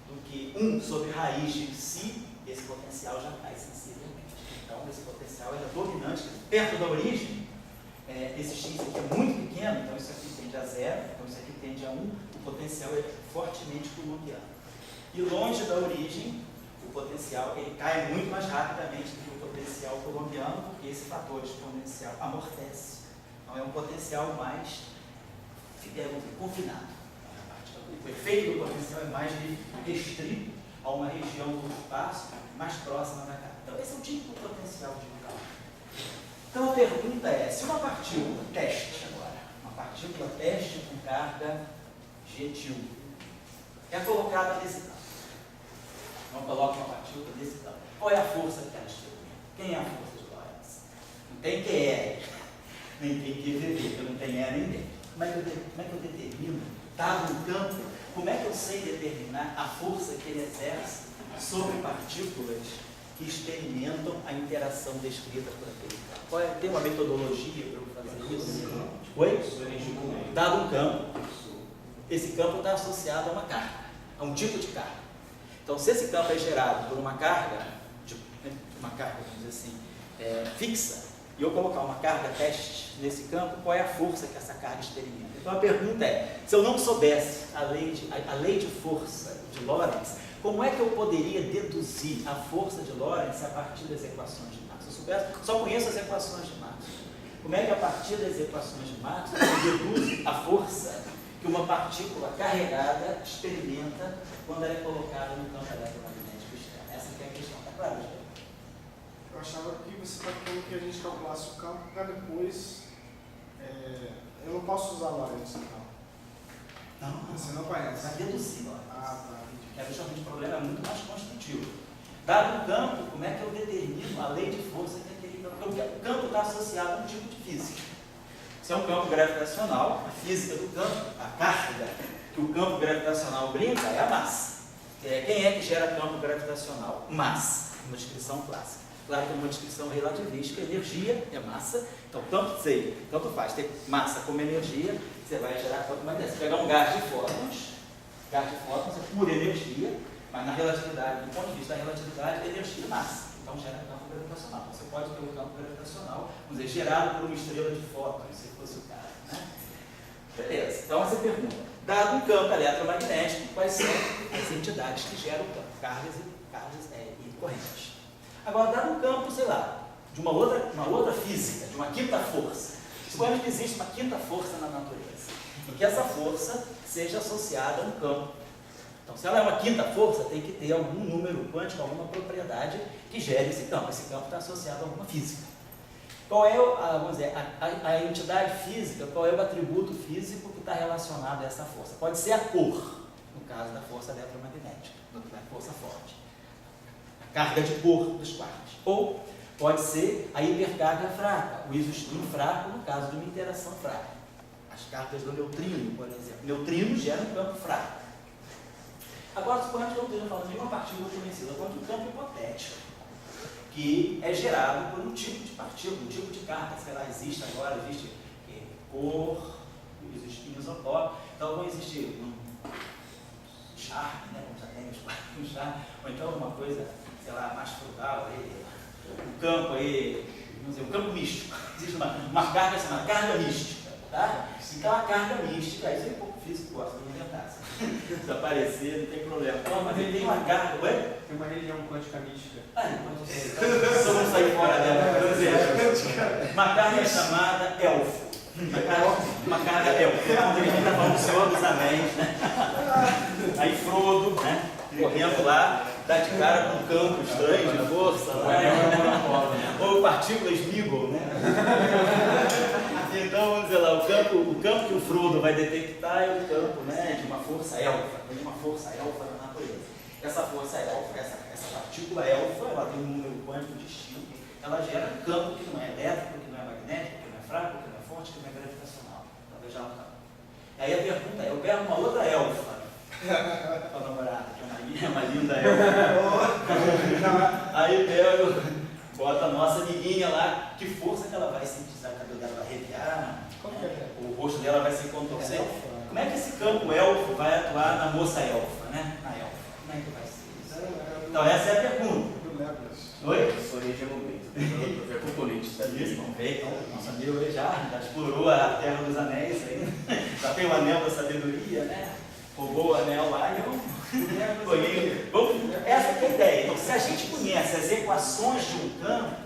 do que 1 sobre raiz de psi, esse potencial já cai sensivelmente. Então, esse potencial é dominante. Perto da origem, esse x aqui é muito pequeno, então isso aqui tende a 0, então isso aqui tende a 1, o potencial é fortemente coulombiano. E longe da origem, o potencial ele cai muito mais rapidamente do que o potencial coulombiano, porque esse fator exponencial amortece. Então, é um potencial mais confinado. O efeito do potencial é mais restrito a uma região do espaço mais próxima da carga. Então, esse é o tipo de potencial de um campo. Então, a pergunta é, se uma partícula teste agora, uma partícula teste com carga G tilde, é colocada nesse campo. Não coloca uma partícula nesse campo. Qual é a força que ela experimenta? Quem é a força de Lorentz? Não tem QE, nem tem QVV, porque não tem E nem D. Como é que eu determino? Dado um campo, como é que eu sei determinar a força que ele exerce sobre partículas que experimentam a interação descrita por aquele campo? Tem uma metodologia para eu fazer isso? Oi? Dado um campo, esse campo está associado a uma carga, a um tipo de carga. Então, se esse campo é gerado por uma carga, vamos dizer assim, fixa, e eu colocar uma carga teste nesse campo, qual é a força que essa carga experimenta? Então a pergunta é, se eu não soubesse a lei de força de Lorentz, como é que eu poderia deduzir a força de Lorentz a partir das equações de Maxwell? Se eu soubesse, só conheço as equações de Maxwell. Como é que a partir das equações de Maxwell eu deduzo a força que uma partícula carregada experimenta quando ela é colocada no campo eletromagnético externo? Essa que é a questão, está claro, gente? Eu achava que você estava falando que a gente calculasse o campo para depois. Eu não posso usar Lorentz então. Não, Você não conhece. vai deduzir Lorentz. Ah, tá. Que justamente o problema é muito mais construtivo. Dado o campo, como é que eu determino a lei de força que aquele campo? Porque o campo está associado a um tipo de física. Se é um campo gravitacional, a física do campo, a carga que o campo gravitacional brinca é a massa. Quem é que gera campo gravitacional? Massa, uma descrição clássica. Claro que é uma descrição relativística, energia é massa, então tanto faz ter massa como energia, você vai gerar campo magnético. Se pegar um gás de fótons é pura energia, mas na relatividade, do ponto de vista da relatividade, energia é massa, então gera campo gravitacional. Então, você pode ter um campo gravitacional, vamos dizer, gerado por uma estrela de fótons, se fosse o caso, né? Beleza, então essa pergunta, dado um campo eletromagnético, quais são as entidades que geram campo, cargas e correntes? Agora, dado um campo, sei lá, de uma outra física, de uma quinta força, suponhamos que existe uma quinta força na natureza, e que essa força seja associada a um campo. Então, se ela é uma quinta força, tem que ter algum número quântico, alguma propriedade que gere esse campo. Esse campo está associado a alguma física. Qual é, vamos dizer, a entidade física, qual é o atributo físico que está relacionado a essa força? Pode ser a cor, no caso da força eletromagnética, da força forte. A carga de cor dos quartos. Ou pode ser a hipercarga fraca, o isospin fraco, no caso de uma interação fraca. As cargas do neutrino, por exemplo. Neutrino gera um campo fraco. Agora, suponhamos que eu esteja falando de uma partícula conhecida como um campo hipotético, que é gerado por um tipo de partícula, um tipo de carga. Sei lá, existe cor, isospin isotôpico. Então, vão existir um charme, né, como já tem os quartos charme, ou então uma coisa, sei lá, mais frugal, um campo aí, vamos dizer, um campo místico. Existe uma carga chamada carga mística, tá? Então a carga mística, isso é um pouco físico, gosto de inventar. Se aparecer, não tem problema. Então, mas ele tem uma carga, ué? Tem uma religião quântica mística. Só vamos sair fora dela. Uma carga chamada elfo. Uma carga elfo. Onde ele está falando do Senhor dos Anéis, né? Aí Frodo, né? Correndo lá, dá de cara com um campo estranho de força, né? Ou partículas Nibble, né? Então, vamos dizer lá, o campo que o Frodo vai detectar é o campo, né, de uma força elfa, tem uma força elfa na natureza. Essa força elfa, essa partícula elfa, ela tem um número quântico distinto, ela gera um campo que não é elétrico, que não é magnético, que não é fraco, que não é forte, que não é gravitacional. Talvez já não campo. Aí a pergunta é, eu pego uma outra elfa, a namorada, que é uma linda elfa. Aí eu pego, bota a nossa amiguinha lá, que força que ela vai sentir, o cabelo dela vai arrepiar, o rosto dela vai se contorcer. Como é que esse campo elfo vai atuar na moça elfa, né? Na elfa. Como é que vai ser isso? Então essa é a pergunta. Oi? Sou região eu fui político, sabe? Isso, não veio. Então, nosso amigo aí já explorou a Terra dos Anéis, aí, já tem o anel da sabedoria, né? Roubou o anel lá e eu... Essa que é a ideia. Então, se a gente conhece as equações de um campo,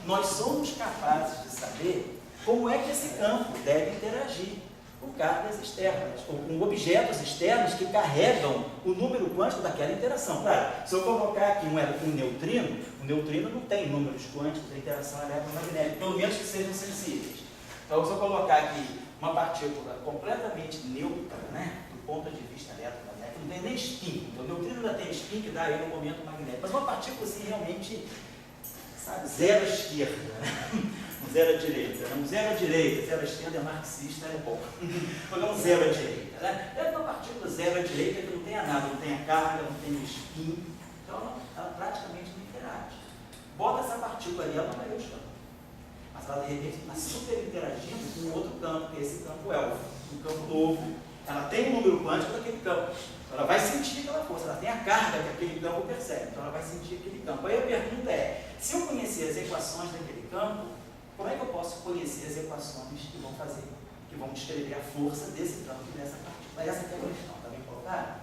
nós somos capazes de saber como é que esse campo deve interagir com cargas externas, ou com objetos externos que carregam o número quântico daquela interação. Claro, se eu colocar aqui um neutrino, o neutrino não tem números quânticos da interação eletromagnética, pelo menos que sejam sensíveis. Então, se eu colocar aqui uma partícula completamente neutra, né, do ponto de vista eletromagnético, não tem nem spin, então, o neutrino ainda tem spin que dá aí no momento magnético, mas uma partícula assim realmente, sabe, zero à esquerda, né? Um zero à direita, né? Um zero à direita, zero à esquerda é marxista, é bom. Vou um zero à direita, né? É uma partícula zero à direita que não tem nada, não tem a carga, não tem o spin, então ela praticamente não interage. Bota essa partícula ali, ela não vai ver os campos. Mas ela de repente está super interagindo com outro campo, que é esse campo elfo, um campo novo. Ela tem o número quântico daquele campo. Ela vai sentir aquela força, ela tem a carga que aquele campo percebe, então ela vai sentir aquele campo. Aí a pergunta é, se eu conhecer as equações daquele campo, como é que eu posso conhecer as equações que vão fazer, que vão descrever a força desse campo e dessa partícula? Essa aqui é a questão, está bem colocada?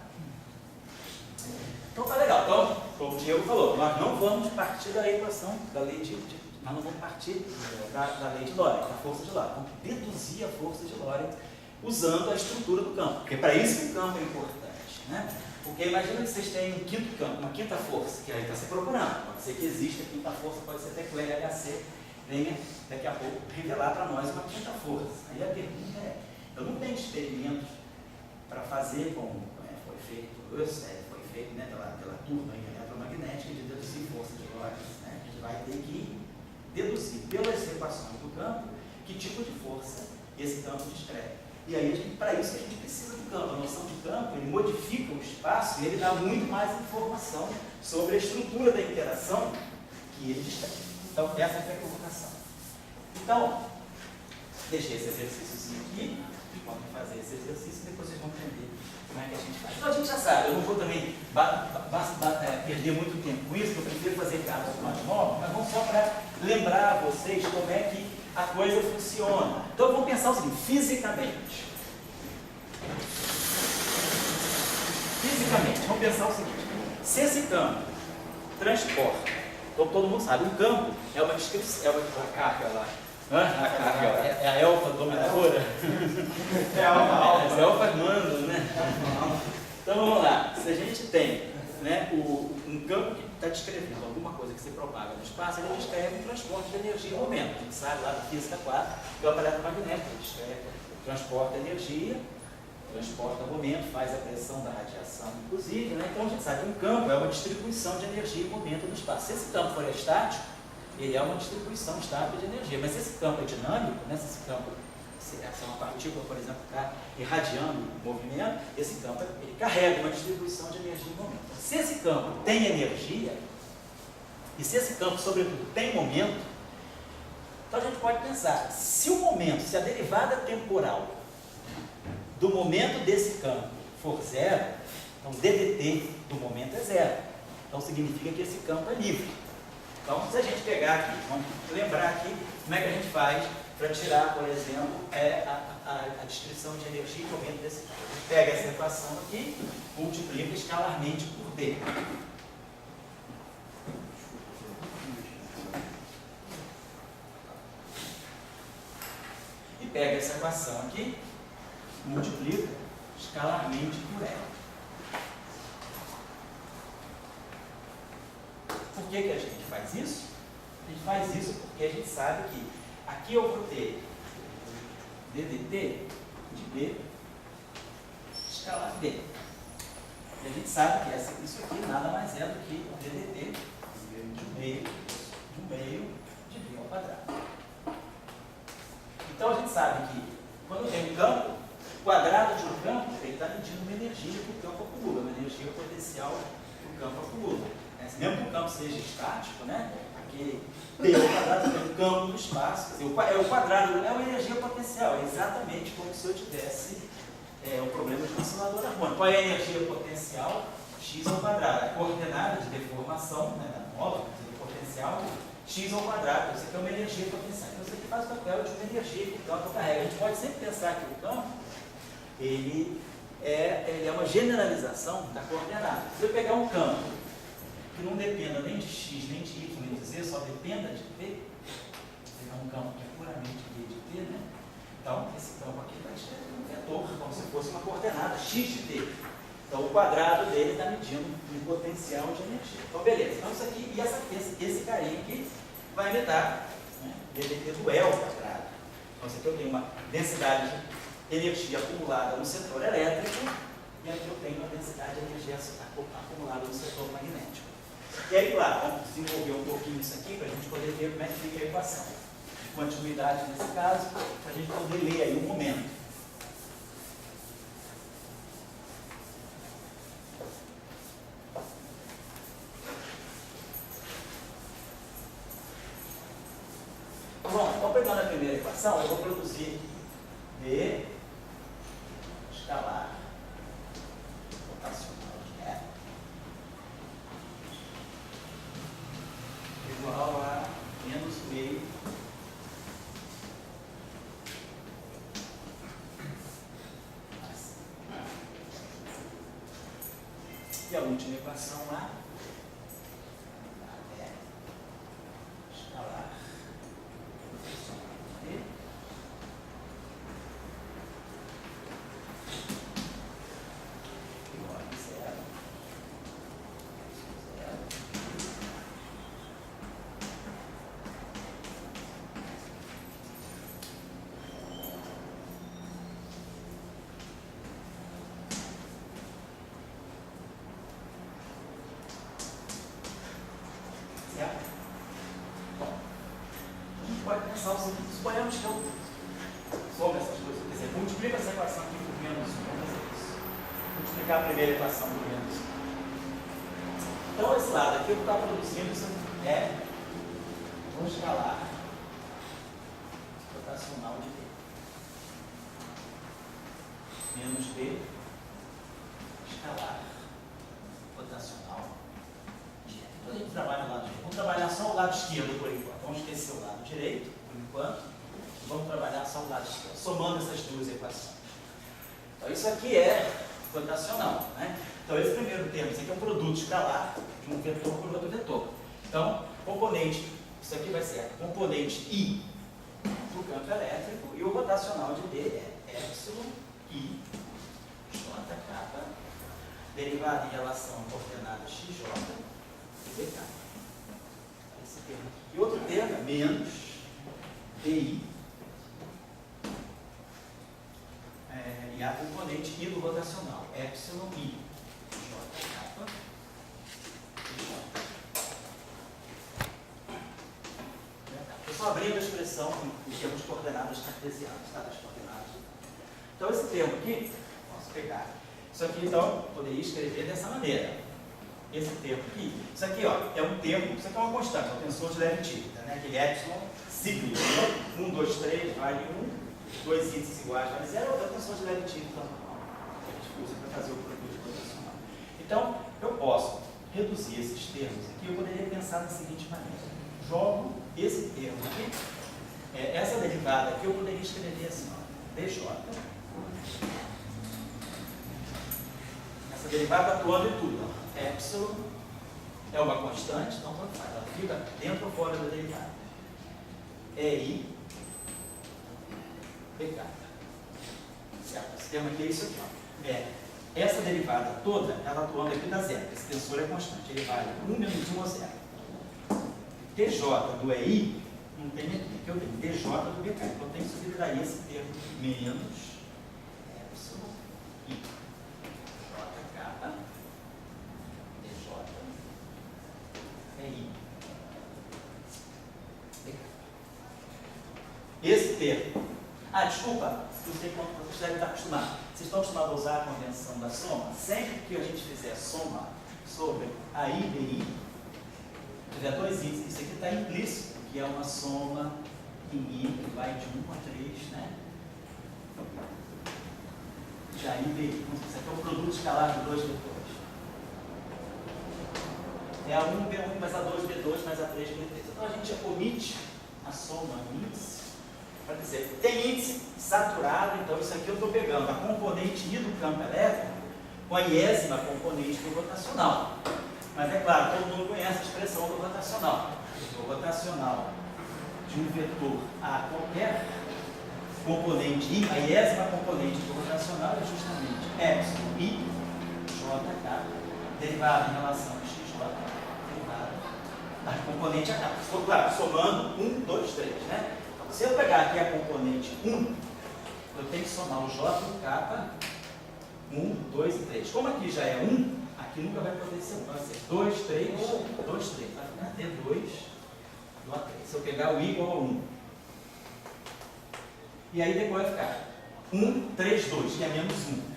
Então tá legal. Então, como o Diego falou, nós não vamos partir da equação da lei nós não vamos partir da lei de Lorentz, da força de Lorentz. Vamos deduzir a força de Lorentz usando a estrutura do campo, porque para isso que o campo é importante, né? Porque imagina que vocês têm um quinto campo, uma quinta força, que aí está se procurando. Pode ser que exista a quinta força, pode ser até que o LHC venha daqui a pouco revelar para nós uma quinta força. Aí a pergunta é, eu não tenho experimentos para fazer como foi feito né, pela turma eletromagnética de deduzir força de Lorentz, né? A gente vai ter que deduzir pelas equações do campo que tipo de força esse campo descreve. E aí, para isso, a gente precisa do campo. A noção de campo, ele modifica o espaço e ele dá muito mais informação sobre a estrutura da interação que ele descreve. Então, essa é a provocação. Então, deixei esse exercício aqui. Podem fazer esse exercício e depois vocês vão entender como é que a gente faz. Então, a gente já sabe. Eu não vou também perder muito tempo com isso, porque eu prefiro fazer casos mais novos, mas vamos só para lembrar a vocês como é que a coisa funciona. Então vamos pensar o seguinte, fisicamente, vamos pensar o seguinte, se esse campo transporta, então todo mundo sabe, um campo é uma descrição, é uma carga lá. A carga é a elfa dominadora? É a elfa manda, né? Então vamos lá, se a gente tem né, um campo que está descrevendo alguma coisa que se propaga no espaço, ele descreve o transporte de energia em momento. A gente sabe lá da física 4 que é o eletromagnético, ele descreve, transporta energia, transporta momento, faz a pressão da radiação, inclusive, né? Então a gente sabe que um campo é uma distribuição de energia em momento no espaço. Se esse campo for estático, ele é uma distribuição estável de energia, mas se esse campo é dinâmico, né, se esse campo, se uma partícula, por exemplo, está irradiando movimento, esse campo ele carrega uma distribuição de energia em momento. Se esse campo tem energia, e se esse campo, sobretudo, tem momento, então a gente pode pensar, se o momento, se a derivada temporal do momento desse campo for zero, então DDT do momento é zero. Então significa que esse campo é livre. Então, se a gente pegar aqui, vamos lembrar aqui como é que a gente faz para tirar, por exemplo, a descrição de energia e momento desse campo. A gente pega essa equação aqui, multiplica escalarmente por D. E pega essa equação aqui, multiplica escalarmente por L. Por que a gente faz isso? A gente faz isso porque a gente sabe que aqui eu vou ter DDT de B escalar D. E a gente sabe que isso aqui nada mais é do que o DDT de um meio de B ao quadrado. Então a gente sabe que quando tem um campo, o quadrado de um campo ele está medindo uma energia que o campo acumula, uma energia potencial que o campo acumula. Mesmo que o campo seja estático, né? Aquele P ao quadrado é um campo no espaço. Quer dizer, o quadrado é uma energia potencial, é exatamente como se eu tivesse um problema de um oscilador harmônico. Qual é a energia potencial? X ao quadrado. A coordenada de deformação, né, da nova potencial, x ao quadrado. Isso aqui é uma energia potencial. Então, isso aqui faz o papel de uma energia que o campo carrega. A gente pode sempre pensar que o campo ele é uma generalização da coordenada. Se eu pegar um campo que não dependa nem de x, nem de y, nem de z, só dependa de t, pegar um campo que é puramente d de t, né? Então, esse campo aqui vai ser um vetor, como se fosse uma coordenada x de t. Então, o quadrado dele está medindo um potencial de energia. Então, beleza. Então, isso aqui, e esse carinha aqui vai me dar, né, DDT do E ao quadrado. Então, isso aqui eu tenho uma densidade de energia acumulada no setor elétrico, e aqui eu tenho uma densidade de energia acumulada no setor magnético. E aí, claro, vamos desenvolver um pouquinho isso aqui para a gente poder ver como é que fica a equação de continuidade nesse caso, para a gente poder ler aí um momento. Bom, então pegando a primeira equação, eu vou produzir D escalar rotacional de E igual a menos meio e a última equação lá é escalar rotacional de E igual a zero. Certo? Bom, a gente pode pensar o seguinte: suponhamos que eu some essas coisas, quer dizer, multiplica essa equação aqui por menos 1, vamos fazer isso. Multiplicar a primeira equação por menos 1. Então, esse lado aqui, o que está produzindo isso é um escalar rotacional de D. Menos D escalar rotacional de E. Então, a gente trabalha o lado direito. Vamos trabalhar só o lado esquerdo por enquanto. Vamos esquecer o lado direito por enquanto. Vamos trabalhar só o lado esquerdo, somando essas duas equações. Então, isso aqui é rotacional, né? Então, esse primeiro termo, isso aqui é um produto escalar de um vetor por outro vetor. Então, componente, isso aqui vai ser a componente I do campo elétrico e o rotacional de D é epsilon I J kappa derivada em relação a coordenada xj e bk. Esse termo aqui. E outro termo é menos bi e a componente i do rotacional, epsilon i, j kappa, eu só abrindo a expressão em termos de coordenadas cartesianas, tá? Das coordenadas. Então, esse termo aqui, posso pegar. Isso aqui, então, poderia escrever dessa maneira. Esse termo aqui, isso aqui, ó, é um termo, isso aqui é uma constante, é o tensor de Levy-Tita, né? Aquele epsilon cíclico, né? 1, 2, 3, vale 1, 2 índices iguais, vale 0, é o tensor de Levy-Tita, que a gente usa para fazer o produto rotacional. Então, eu posso reduzir esses termos aqui, eu poderia pensar da seguinte maneira. Jogo esse termo aqui, essa derivada aqui, eu poderia escrever assim, ó, dj. Essa derivada atuando em tudo, ó. Epsilon é uma constante, então tanto faz, ela fica dentro ou fora da derivada. EI bk. Certo? Esse termo aqui é isso aqui, ó. Essa derivada toda, ela atuando aqui dá zero. Esse tensor é constante, ele vale 1 menos 1 ou 0. TJ do EI não tem aqui, que eu tenho TJ do BK. Então eu tenho que subtrair esse termo menos epsilon I. JK TJ EI BK. Esse termo. Desculpa, não sei quanto vocês devem estar acostumados. Vocês estão acostumados a usar a convenção da soma? Sempre que a gente fizer soma sobre a I e I, tiver dois índices, isso aqui está implícito, que é uma soma em I, que vai de 1 a 3, né? Já I e I. Isso aqui é o produto escalar de dois vetores. É a 1B1 mais a 2B2 mais a 3B3. Então a gente omite a soma índice, para dizer, tem índice saturado, então isso aqui eu estou pegando a componente I do campo elétrico com a iésima componente do rotacional. Mas é claro, todo mundo conhece a expressão do rotacional. O rotacional de um vetor a qualquer componente I, a iésima componente do rotacional é justamente epsilon I, jk, derivada em relação a xj, derivada da componente a k. Estou, claro, somando 1, 2, 3, né? Se eu pegar aqui a componente 1, eu tenho que somar o j e o k, 1, 2 e 3. Como aqui já é 1, aqui nunca vai poder ser 1, vai ser 2, 3, 2, 3. Vai ficar D2 do A3. Se eu pegar o I igual a 1. E aí depois vai ficar 1, 3, 2, que é menos 1.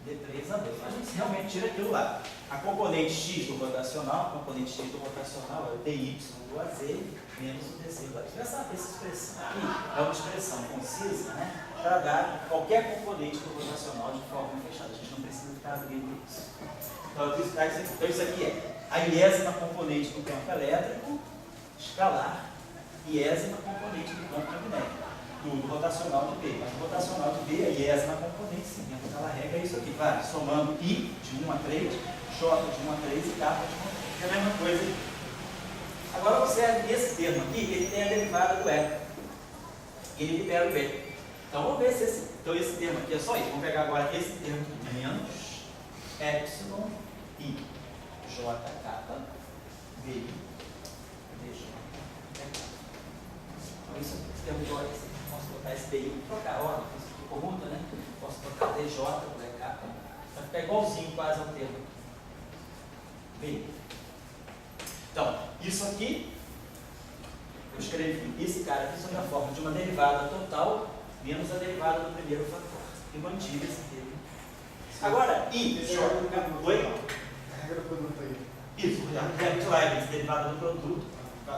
D3 a 2. A gente realmente tira aquilo lá. A componente X do rotacional, é o DY do AZ menos o DC do AZ. Essa expressão aqui é uma expressão concisa, né, para dar qualquer componente do rotacional de forma fechada. A gente não precisa ficar abrindo isso. Então isso aqui é a iésima componente do campo elétrico escalar, iésima componente do campo magnético. Do rotacional de B. Mas o rotacional de B é a iésima componente, sim. Ela regra é isso aqui, vai somando I de 1 a 3, J de 1 a 3 e K de 1 a 3. É a mesma coisa. Agora observe que esse termo aqui, ele tem a derivada do E. Ele libera o B. Então vamos ver se esse termo aqui é só isso. Vamos pegar agora esse termo aqui, menos epsilon I JK B DJ. Então isso esse termo de ordem, posso trocar esse BI, trocar a ordem, isso aqui commuta, né? Posso trocar DJ por EK, vai ficar igualzinho quase ao termo B. Então, isso aqui, eu escrevi esse cara aqui sob a forma de uma derivada total menos a derivada do primeiro fator. E mantive esse termo. Agora, I, J, oi? A regra do produto aí. Isso, a regra de Leibniz, derivada do produto,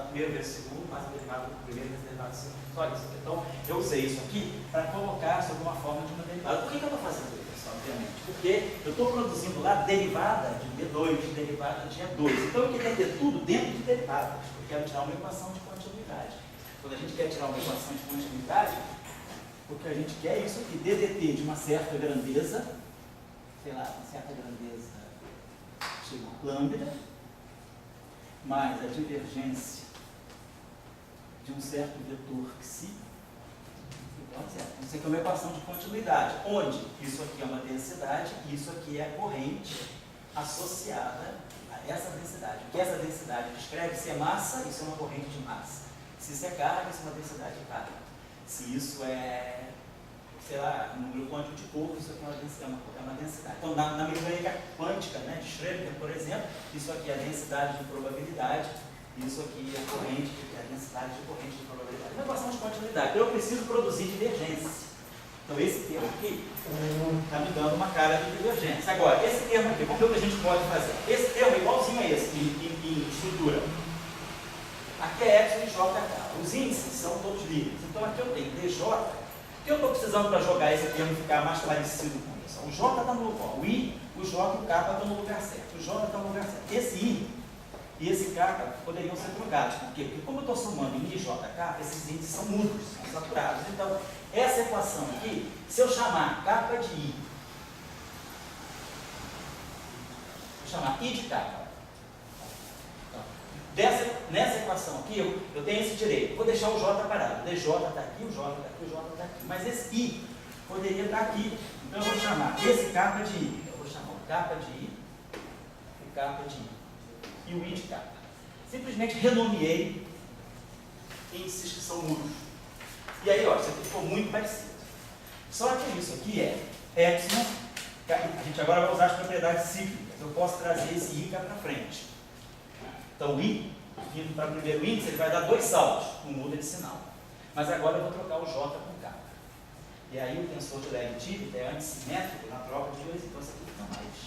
primeiro vezes segundo, mais a derivada do primeiro vezes derivada do segundo. Só isso. Então, eu usei isso aqui para colocar sob uma forma de uma derivada. Por que eu estou fazendo isso, pessoal? Obviamente. Porque eu estou produzindo lá derivada de B2, derivada de E2. Então, eu queria ter tudo dentro de derivadas, porque eu quero tirar uma equação de continuidade. Quando a gente quer tirar uma equação de continuidade, o que a gente quer é isso aqui, DDT de uma certa grandeza, sei lá, uma certa grandeza tipo lambda, mais a divergência de um certo vetor psi, igual a zero. Isso aqui é uma equação de continuidade, onde isso aqui é uma densidade e isso aqui é a corrente associada a essa densidade. O que essa densidade descreve? Se é massa, isso é uma corrente de massa. Se isso é carga, isso é uma densidade de carga. Se isso é, sei lá, um número quântico de corpo, isso aqui é uma densidade. Então, na mecânica quântica, né, de Schrödinger, por exemplo, isso aqui é a densidade de probabilidade, isso aqui é a corrente, a densidade de corrente de probabilidade. Uma equação de quantidade. Eu preciso produzir divergência. Então, esse termo aqui está me dando uma cara de divergência. Agora, esse termo aqui, o que a gente pode fazer? Esse termo é igualzinho a esse, em estrutura. Aqui é epsilon e jk. Os índices são todos livres. Então, aqui eu tenho dj. O que eu estou precisando para jogar esse termo ficar mais parecido com isso? O j está no lugar, o i, o j e o k estão no lugar certo. O j está no lugar certo. Esse i e esse k poderiam ser trocados. Por quê? Porque como eu estou somando em i, j, k, esses índices são mudos, são saturados. Então, essa equação aqui, se eu chamar k de i, vou chamar i de k. Nessa equação aqui, eu tenho esse direito. Vou deixar o j parado. O dj está aqui, o j está aqui, o j está aqui. Mas esse i poderia estar aqui. Então eu vou chamar esse k de i. Eu vou chamar o k de i e k de i. E o i de k. Simplesmente renomeei índices que são mudos. E aí, ó, isso aqui ficou muito parecido. Só que isso aqui é epsilon. A gente agora vai usar as propriedades cíclicas. Eu posso trazer esse i cá para frente. Então, o i, vindo para o primeiro índice, ele vai dar 2 saltos, não muda de sinal. Mas agora eu vou trocar o j com k. E aí o tensor de Leibniz é antissimétrico na troca de 2, então isso aqui fica mais.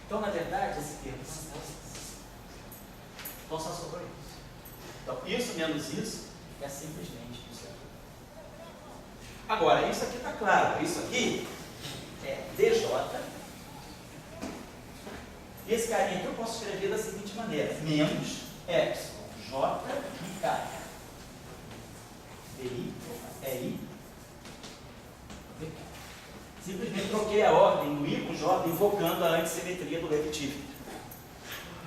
Então, na verdade, esse termo não é isso. Então, só sobrou isso. Então, isso menos isso é simplesmente isso aqui. Agora, isso aqui está claro. Isso aqui é dj. E esse carinha aqui eu posso escrever da seguinte maneira: menos epsilon j e k. DI é I. Simplesmente troquei a ordem do I com J, invocando a antissimetria do Leibniz.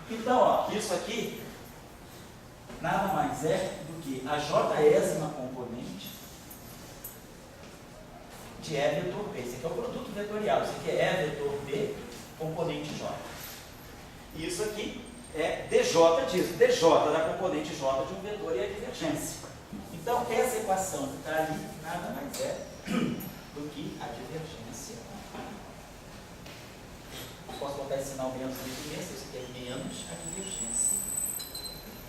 Então, ó, isso aqui nada mais é do que a J-ésima componente de E vetor B. Esse aqui é o produto vetorial. Isso aqui é E vetor B, componente J. E isso aqui é dj disso, dj da componente j de um vetor e a divergência. Então, essa equação que está ali nada mais é do que a divergência. Posso botar esse sinal menos no começo, isso aqui é menos a divergência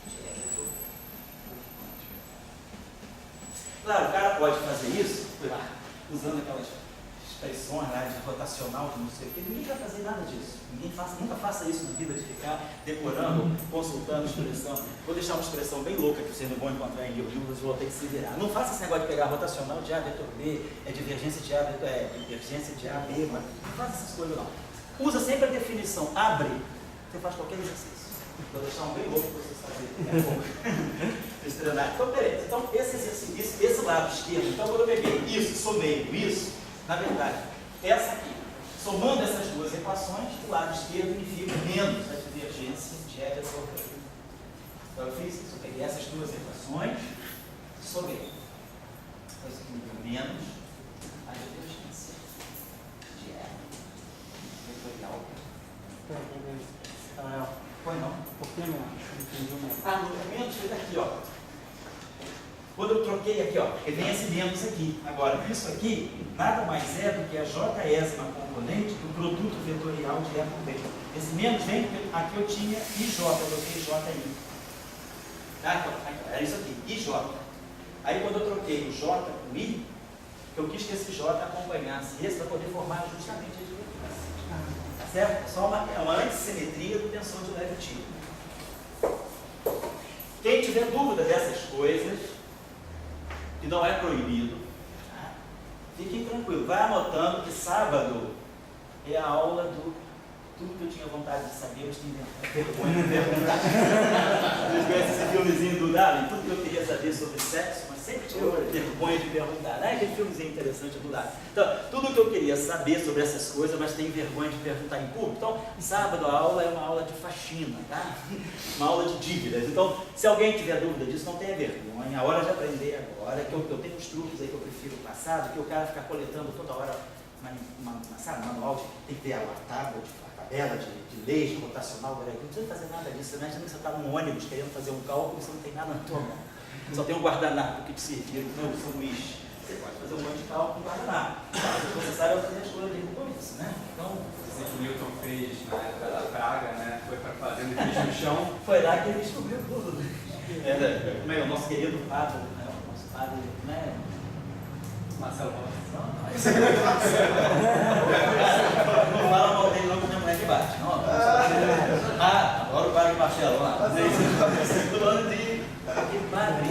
de E vetor. Claro, o cara pode fazer isso usando aquelas expressões lá de rotacional, que não sei o que. Ninguém vai fazer nada disso. Nunca faça isso na vida, de ficar decorando, consultando expressão. Vou deixar uma expressão bem louca que vocês não vão encontrar em livros, vou ter que se virar. Não faça esse negócio de pegar rotacional de A vetor B, divergência de A vetor divergência de A, B, mas não faça essas coisas não. Usa sempre a definição abre, você faz qualquer exercício. Vou deixar um bem louco para vocês fazerem. Então, beleza. Então, esse exercício, esse lado esquerdo, então quando eu peguei isso, somei isso, na verdade, essa aqui, somando essas duas equações, o lado esquerdo unifica menos a divergência de E vetor B. Então, eu fiz isso, eu peguei essas duas equações, somei. Então, isso aqui me deu menos a divergência de E vetorial. Foi não? Por que menos? Entendi o menos. No menos foi daqui, ó. Quando eu troquei aqui, ó, porque tem esse menos aqui. Agora, isso aqui nada mais é do que a J-ésima componente do produto vetorial de E com B. Esse menos vem porque aqui eu tinha IJ, eu troquei JI. Tá? Então, era isso aqui, IJ. Aí quando eu troquei o J com I, eu quis que esse J acompanhasse esse para poder formar justamente a divergência. Tá certo? É só uma antissimetria do tensor de Leibniz. Quem tiver dúvida dessas coisas, que não é proibido, tá? Fiquem tranquilos, vai anotando que sábado é a aula do tudo que eu tinha vontade de saber, eu tinha vergonha de perguntar. Vocês conhecem esse filmezinho do Darwin? Tudo que eu queria saber sobre sexo, mas sempre tinha vergonha de perguntar. Ah, aquele filmezinho interessante do Darwin. Então, tudo que eu queria saber sobre essas coisas, mas tenho vergonha de perguntar em público. Então, sábado a aula é uma aula de faxina, tá? Uma aula de dívidas. Então, se alguém tiver dúvida disso, não tenha vergonha. A hora de aprender agora, que eu tenho uns truques aí que eu prefiro passar, do que o cara ficar coletando toda hora sabe, manual de tem que ter a tábua de tabela de leis, rotacional, não precisa fazer nada disso. Imagina que você está num ônibus querendo fazer um cálculo e você não tem nada na tua mão. Só tem um guardanapo que te servir, não o sanduíche. Você pode fazer um monte de cálculo com guardanapo. Você sabe fazer as coisas com isso, né? Então, o Newton fez na época da praga, né? Foi para fazer e fez no chão. foi lá que ele descobriu tudo. Como é o nosso querido padre, né? O nosso padre, né? Marcelo Rossi. Não fala mal dele não, que minha mulher que bate. Não, agora o padre Marcelo lá. Estou falando de padre,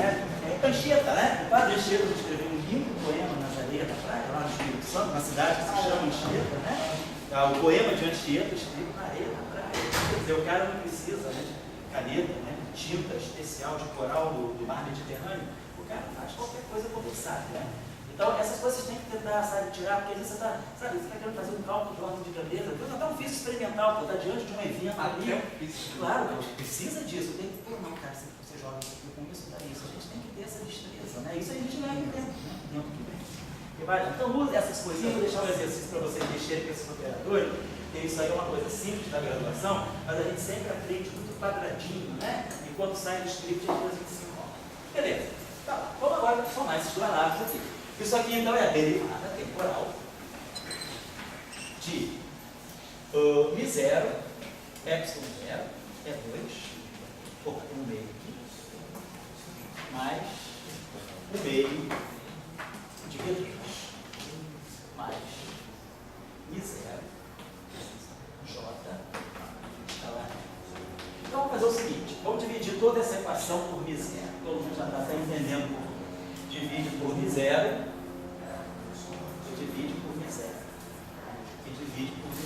Anchieta, né? O padre Anchieta escreveu um lindo poema nas areias da praia, lá no Espírito Santo, na cidade que se chama Anchieta, né? O poema de Anchieta escrito na areia da praia. Quer dizer, o cara não precisa, né, de caneta, né, de tinta especial de coral do mar Mediterrâneo. O cara faz qualquer coisa como ele sabe, né? Então, essas coisas você tem que tentar, sabe, tirar, porque às vezes você está querendo fazer um cálculo de ordem de grandeza, então até um físico experimental, está diante de um evento ali. Claro, a gente precisa disso. Tem que, pô, não, cara, você joga isso aqui com isso, dá isso. A gente tem que ter essa destreza, né? Isso a gente leva em tempo, né? Tempo que vem. Então, use essas coisinhas, vou deixar um exercício para vocês mexerem com esses operadores, porque isso aí é uma coisa simples da graduação, mas a gente sempre aprende muito quadradinho, né? E quando sai do script, às vezes a gente se enrola. Beleza. Tá, vamos agora somar esses parágrafos aqui. Isso aqui então é a derivada temporal de μ0, ε0 é 2, opa, tem um meio aqui, mais o meio de V2, mais μ0, J, escalar. Então vamos fazer o seguinte, vamos dividir toda essa equação por μ0. Todo mundo já está entendendo por divide por μ0, divide por μ0, e divide por μ0.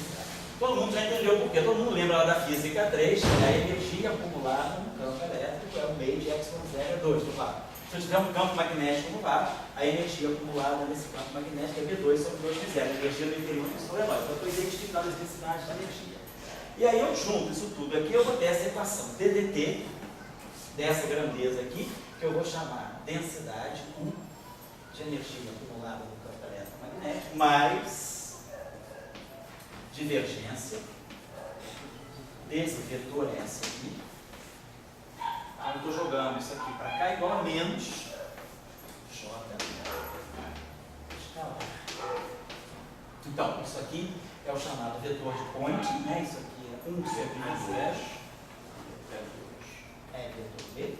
Todo mundo já entendeu por quê? Todo mundo lembra lá da física 3, que a energia acumulada no campo elétrico é o meio de ε0 é 2 do vácuo. Se eu tiver um campo magnético no vácuo, a energia acumulada nesse campo magnético é V2 sobre 2μ0, a energia do interior do solenoide. Então, eu estou identificando as densidades da energia. E aí eu junto isso tudo aqui, eu vou ter essa equação ddt, dessa grandeza aqui, que eu vou chamar densidade 1 de energia acumulada no campo eletromagnético, mais divergência desse vetor S aqui. Eu estou jogando isso aqui para cá igual a menos J escalar. Então, isso aqui é o chamado vetor de Point, né? Isso aqui é 1 sobre 0, é vetor B.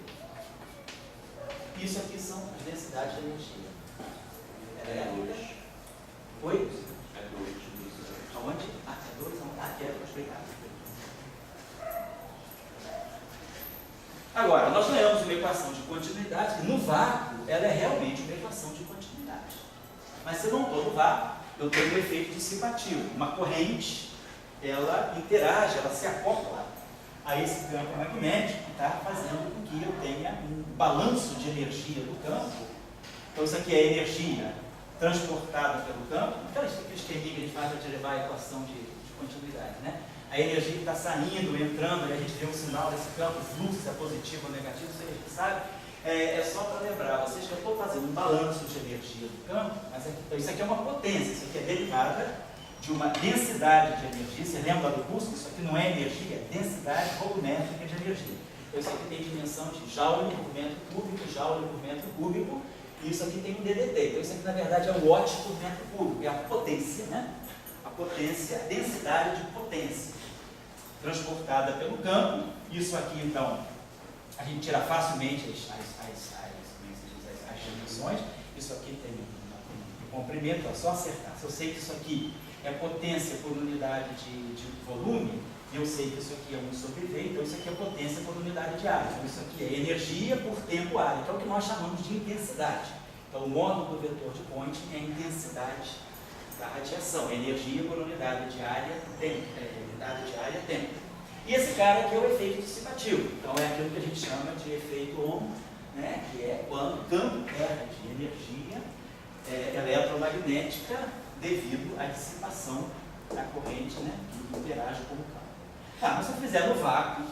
Isso aqui são as densidades de energia. É 2. Oi? É 2. Aonde? Ah, é 2? Aqui é para explicar. Agora, nós ganhamos uma equação de continuidade, e no vácuo, ela é realmente uma equação de continuidade. Mas se eu não estou no vácuo, eu tenho um efeito dissipativo. Uma corrente, ela interage, ela se acopla a esse campo magnético que está fazendo com que eu tenha um balanço de energia do campo. Então, isso aqui é energia transportada pelo campo. Aquela esqueminha que a gente faz para levar a equação de continuidade, né? A energia que está saindo, entrando, e a gente vê um sinal desse campo, fluxo, se é positivo ou negativo, isso a gente sabe. É só para lembrar vocês que eu estou fazendo um balanço de energia do campo, mas isso aqui é uma potência, isso aqui é derivada de uma densidade de energia. Você lembra do curso? Isso aqui não é energia, é densidade volumétrica de energia. Então, isso aqui tem dimensão de joule por metro cúbico, joule por metro cúbico, e isso aqui tem um DDT. Então, isso aqui, na verdade, é o watt por metro cúbico, é a potência, né? A potência, a densidade de potência transportada pelo campo. Isso aqui, então, a gente tira facilmente as dimensões. Isso aqui tem um comprimento, é só acertar. Se eu sei que isso aqui é potência por unidade de volume, e eu sei que isso aqui é 1 sobre V, então isso aqui é potência por unidade de área. Então isso aqui é energia por tempo área, que é o que nós chamamos de intensidade. Então o módulo do vetor de Point é a intensidade da radiação, energia por unidade de área, tempo. Tempo. E esse cara aqui é o efeito dissipativo. Então é aquilo que a gente chama de efeito Ohm, né? Que é quando o campo perde energia eletromagnética devido à dissipação da corrente, né? Que interage com o campo. Mas se eu fizer no vácuo,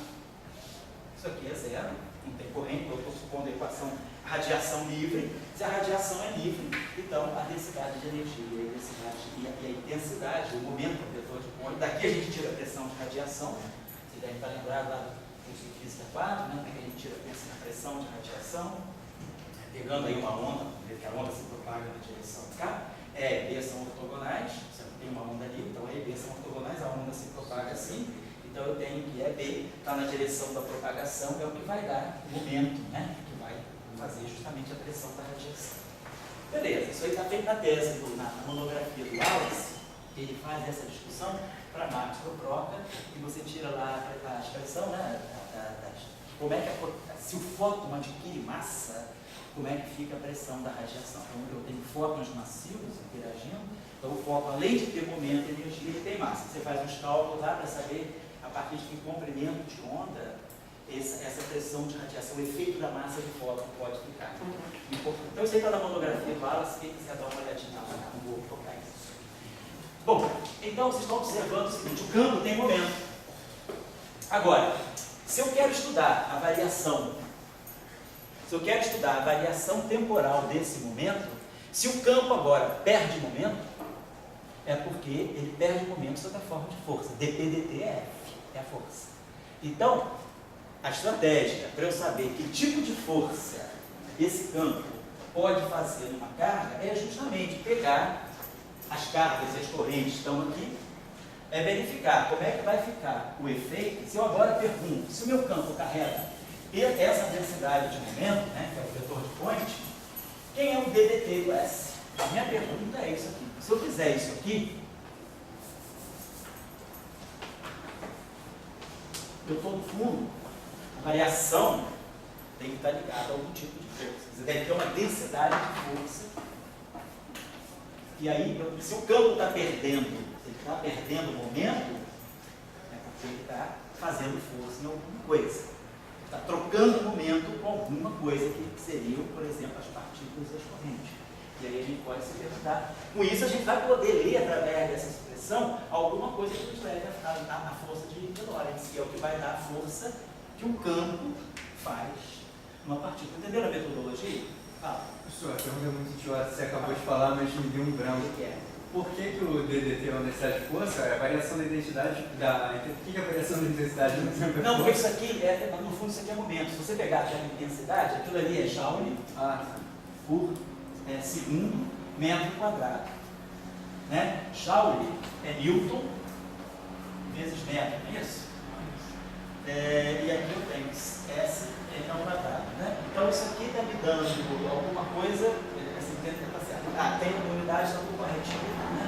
isso aqui é zero, não tem corrente, eu estou supondo a equação radiação livre. Se a radiação é livre, então a densidade de energia e a intensidade, o momento do vetor de Point, daqui a gente tira a pressão de radiação. Você deve estar lembrado lá do curso de Física 4, né? Que a gente tira a pressão de radiação, pegando aí uma onda, que a onda se propaga na direção K. E B são ortogonais, você tem uma onda ali, então E e B são ortogonais, a onda se propaga assim. Então eu tenho que EB está na direção da propagação, é o que vai dar o momento, né? Que vai fazer justamente a pressão da radiação. Beleza, isso aí está feito na tese, na monografia do Wallace, que ele faz essa discussão para Max Proca, e você tira lá a expressão, né? Como é que se o fóton adquire massa, como é que fica a pressão da radiação. Então eu tenho fótons massivos interagindo, então o fóton, além de ter momento e energia, ele tem massa. Você faz uns cálculos lá para saber a partir de que comprimento de onda essa pressão de radiação, o efeito da massa do fóton pode ficar. Então isso aí está na monografia do Wallace, quem quiser dar uma olhadinha lá, não vou tocar isso. Bom, então vocês estão observando o seguinte, o campo tem momento. Agora, se eu quero estudar a variação, temporal desse momento, se o campo agora perde momento, é porque ele perde momento sob a forma de força. dP/dt é F, é a força. Então, a estratégia para eu saber que tipo de força esse campo pode fazer numa carga é justamente pegar as cargas e as correntes que estão aqui, verificar como é que vai ficar o efeito. Se eu agora pergunto, se o meu campo carrega essa densidade de momento, né, que é o vetor de Point, quem é o ddt do S? A minha pergunta é isso aqui. Se eu fizer isso aqui, eu estou no fundo, a variação tem que estar ligada a algum tipo de força. Você deve ter uma densidade de força. E aí, se o campo está perdendo, se ele está perdendo o momento, é porque ele está fazendo força em alguma coisa. Está trocando momento com alguma coisa que seriam, por exemplo, as partículas e as correntes. E aí a gente pode se perguntar. Com isso a gente vai poder ler através dessa expressão alguma coisa que nos leve à força de Lorentz, que é o que vai dar a força que um campo faz numa partícula. Entenderam a metodologia? Fala. Professor, a pergunta é muito idiota, você acabou de falar, mas me deu um branco. O que é? Por que o DDT é uma densidade de força? É a variação da identidade da... O que é a variação da intensidade no tempo? Não, porque isso aqui, no fundo, isso aqui é momento. Se você pegar aquela intensidade, aquilo ali é Joule por segundo metro quadrado. Né? Joule é Newton vezes metro, não é isso? E aqui eu tenho S ao quadrado. Né? Então isso aqui está me dando alguma coisa, tá certo. Tem uma unidade da corretinha. Né?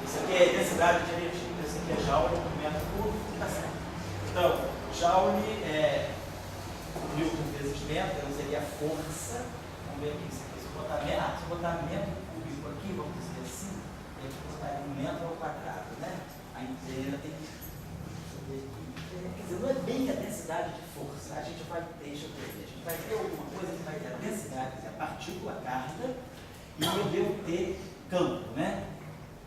Isso aqui é densidade de energia, isso aqui é Joule por metro cúbico, está certo. Então, Joule é Newton vezes metro, então seria a força. Vamos ver aqui, se eu botar metro cúbico aqui, vamos dizer assim, a gente botaria um metro ao quadrado, né? A inteira tem que... Quer dizer, não é bem a densidade de força, a gente vai ter, deixa eu ver, a gente vai ter alguma coisa que vai ter a densidade, quer dizer, a partícula, a carga, e eu devo ter campo, né?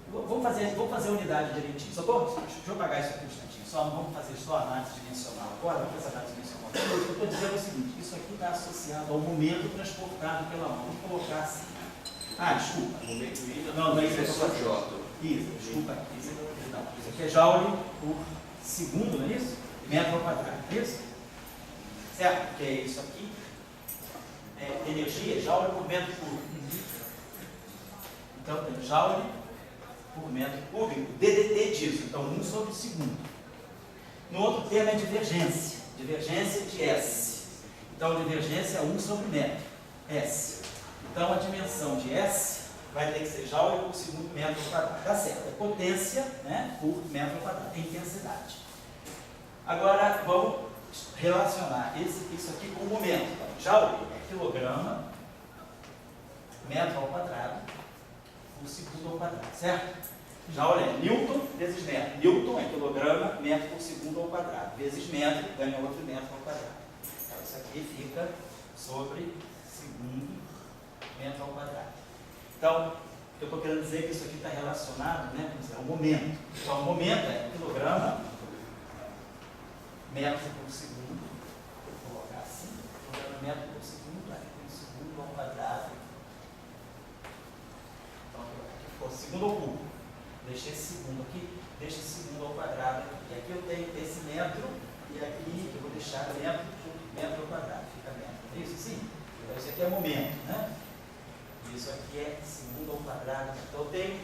Vamos fazer a unidade direitinho. Deixa eu apagar isso aqui um instantinho. Não vamos fazer só análise dimensional agora, vamos fazer análise dimensional. O que eu estou dizendo é o seguinte, isso aqui está associado ao momento transportado pela mão. Vamos colocar assim. Desculpa. Momento I, Não, isso é só J. Isso, desculpa. Isso aqui é Joule por segundo, não é isso? Metro ao quadrado, é isso? Certo? Que é isso aqui. Energia, Joule por metro cúbico. Então, tem Joule por metro cúbico, DDT disso, então 1 sobre segundo. No outro termo é divergência de S. Então, divergência é 1 sobre metro, S. Então, a dimensão de S vai ter que ser Joule por segundo metro ao quadrado. Tá certo, é potência, né, por metro ao quadrado, é intensidade. Agora, vamos relacionar isso aqui com o momento. Então, Joule é quilograma, metro ao quadrado, por segundo ao quadrado, certo? Joule é Newton vezes metro. Newton é quilograma, metro por segundo ao quadrado. Vezes metro, ganha outro metro ao quadrado. Então, isso aqui fica sobre segundo metro ao quadrado. Então, eu estou querendo dizer que isso aqui está relacionado, né, ao momento. Então, o momento é quilograma, metro por segundo. Vou colocar assim. de metro por segundo, aqui tem segundo ao quadrado. Então, aqui ficou segundo ao cubo. Deixei esse segundo aqui, deixa esse segundo ao quadrado aqui. E aqui eu tenho esse metro, e aqui eu vou deixar metro ao quadrado. Fica metro. É isso sim? Então, isso aqui é momento, né? Isso aqui é segundo ao quadrado. Então, eu tenho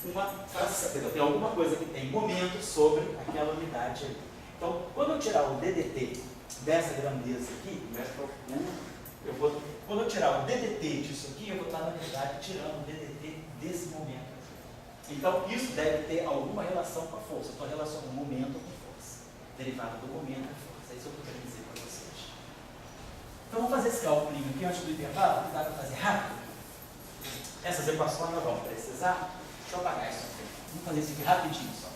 uma fração, eu tenho alguma coisa que tem momento sobre aquela unidade ali. Então, quando eu tirar o DDT dessa grandeza aqui, quando eu tirar o DDT disso aqui, eu vou estar, na verdade, tirando o DDT desse momento. Então, isso deve ter alguma relação com a força. Eu estou relacionando momento com força. Derivada do momento com força. É isso que eu estou querendo dizer para vocês. Então, vamos fazer esse cálculo aqui antes do intervalo, que dá para fazer rápido. Essas equações nós vamos precisar. Deixa eu apagar isso aqui. Vamos fazer isso aqui rapidinho só.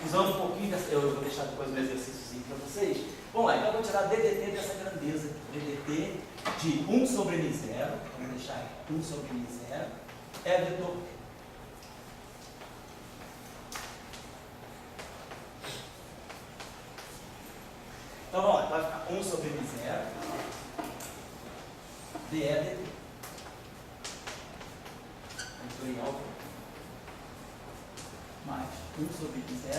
Usando um pouquinho, eu vou deixar depois um exercício para vocês. Vamos lá, então eu vou tirar DDT dessa grandeza. DDT de 1 sobre M0, vamos deixar 1 sobre M0, é vetor P. Então vamos lá, vai ficar 1 sobre M0, D é DT. Vetorial P. Mais 1 sobre M0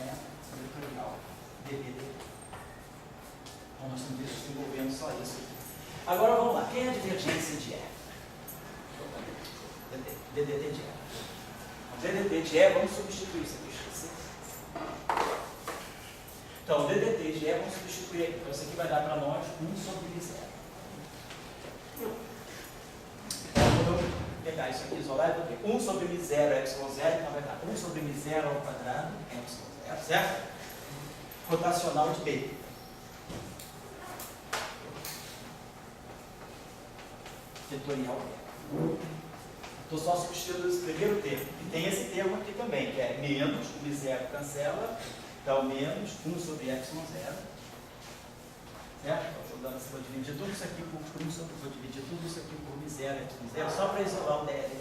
é vetorial dBdt. Então nós estamos desenvolvendo só isso aqui. Agora vamos lá, quem é a divergência de E? DDT de E. DDT de E, vamos substituir isso aqui, esqueci. Então, DDT de E, vamos substituir aqui. Então isso aqui vai dar para nós 1 sobre M0. Pegar isso aqui isolado, porque 1 sobre M0 é Y0, então vai dar 1 sobre M0 ao quadrado, Y0, certo? Rotacional de B. Vetorial B. Estou só substituindo esse primeiro termo. E tem esse termo aqui também, que é menos, o M0 cancela, dá o menos 1 sobre Y0. Certo? Então, vou dividir tudo isso aqui por 1 sobre, vou dividir tudo isso aqui por M0, Y0, só para isolar o DLT.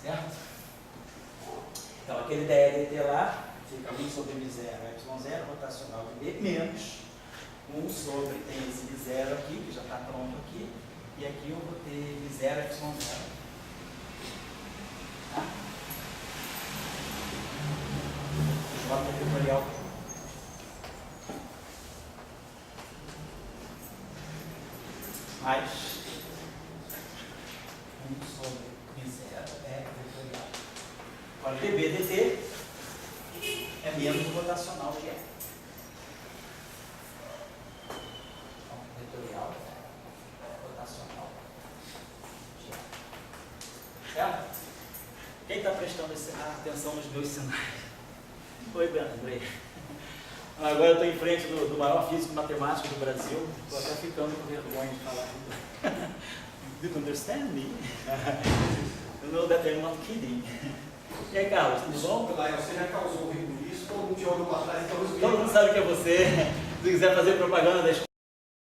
Certo? Então, aquele DLT lá fica 1 sobre M0, Y0, rotacional de B, menos 1 sobre, tem esse M0 aqui, que já está pronto aqui, e aqui eu vou ter M0, Y0. Tá? J vetorial. Mais 1 sobre M0 é vetorial. Agora, dBdt é menos o rotacional de E. Então, vetorial rotacional de E. Certo? Quem está prestando atenção nos meus sinais? Oi, André. Agora eu estou em frente do maior físico matemático do Brasil. Estou até ficando com vergonha de falar. Do you understand me? You know that I'm not kidding. E aí, Carlos, tudo bom? Você já causou rico nisso, todo mundo te olhou para trás, então Todo mundo sabe que é você. Se quiser fazer propaganda da escola.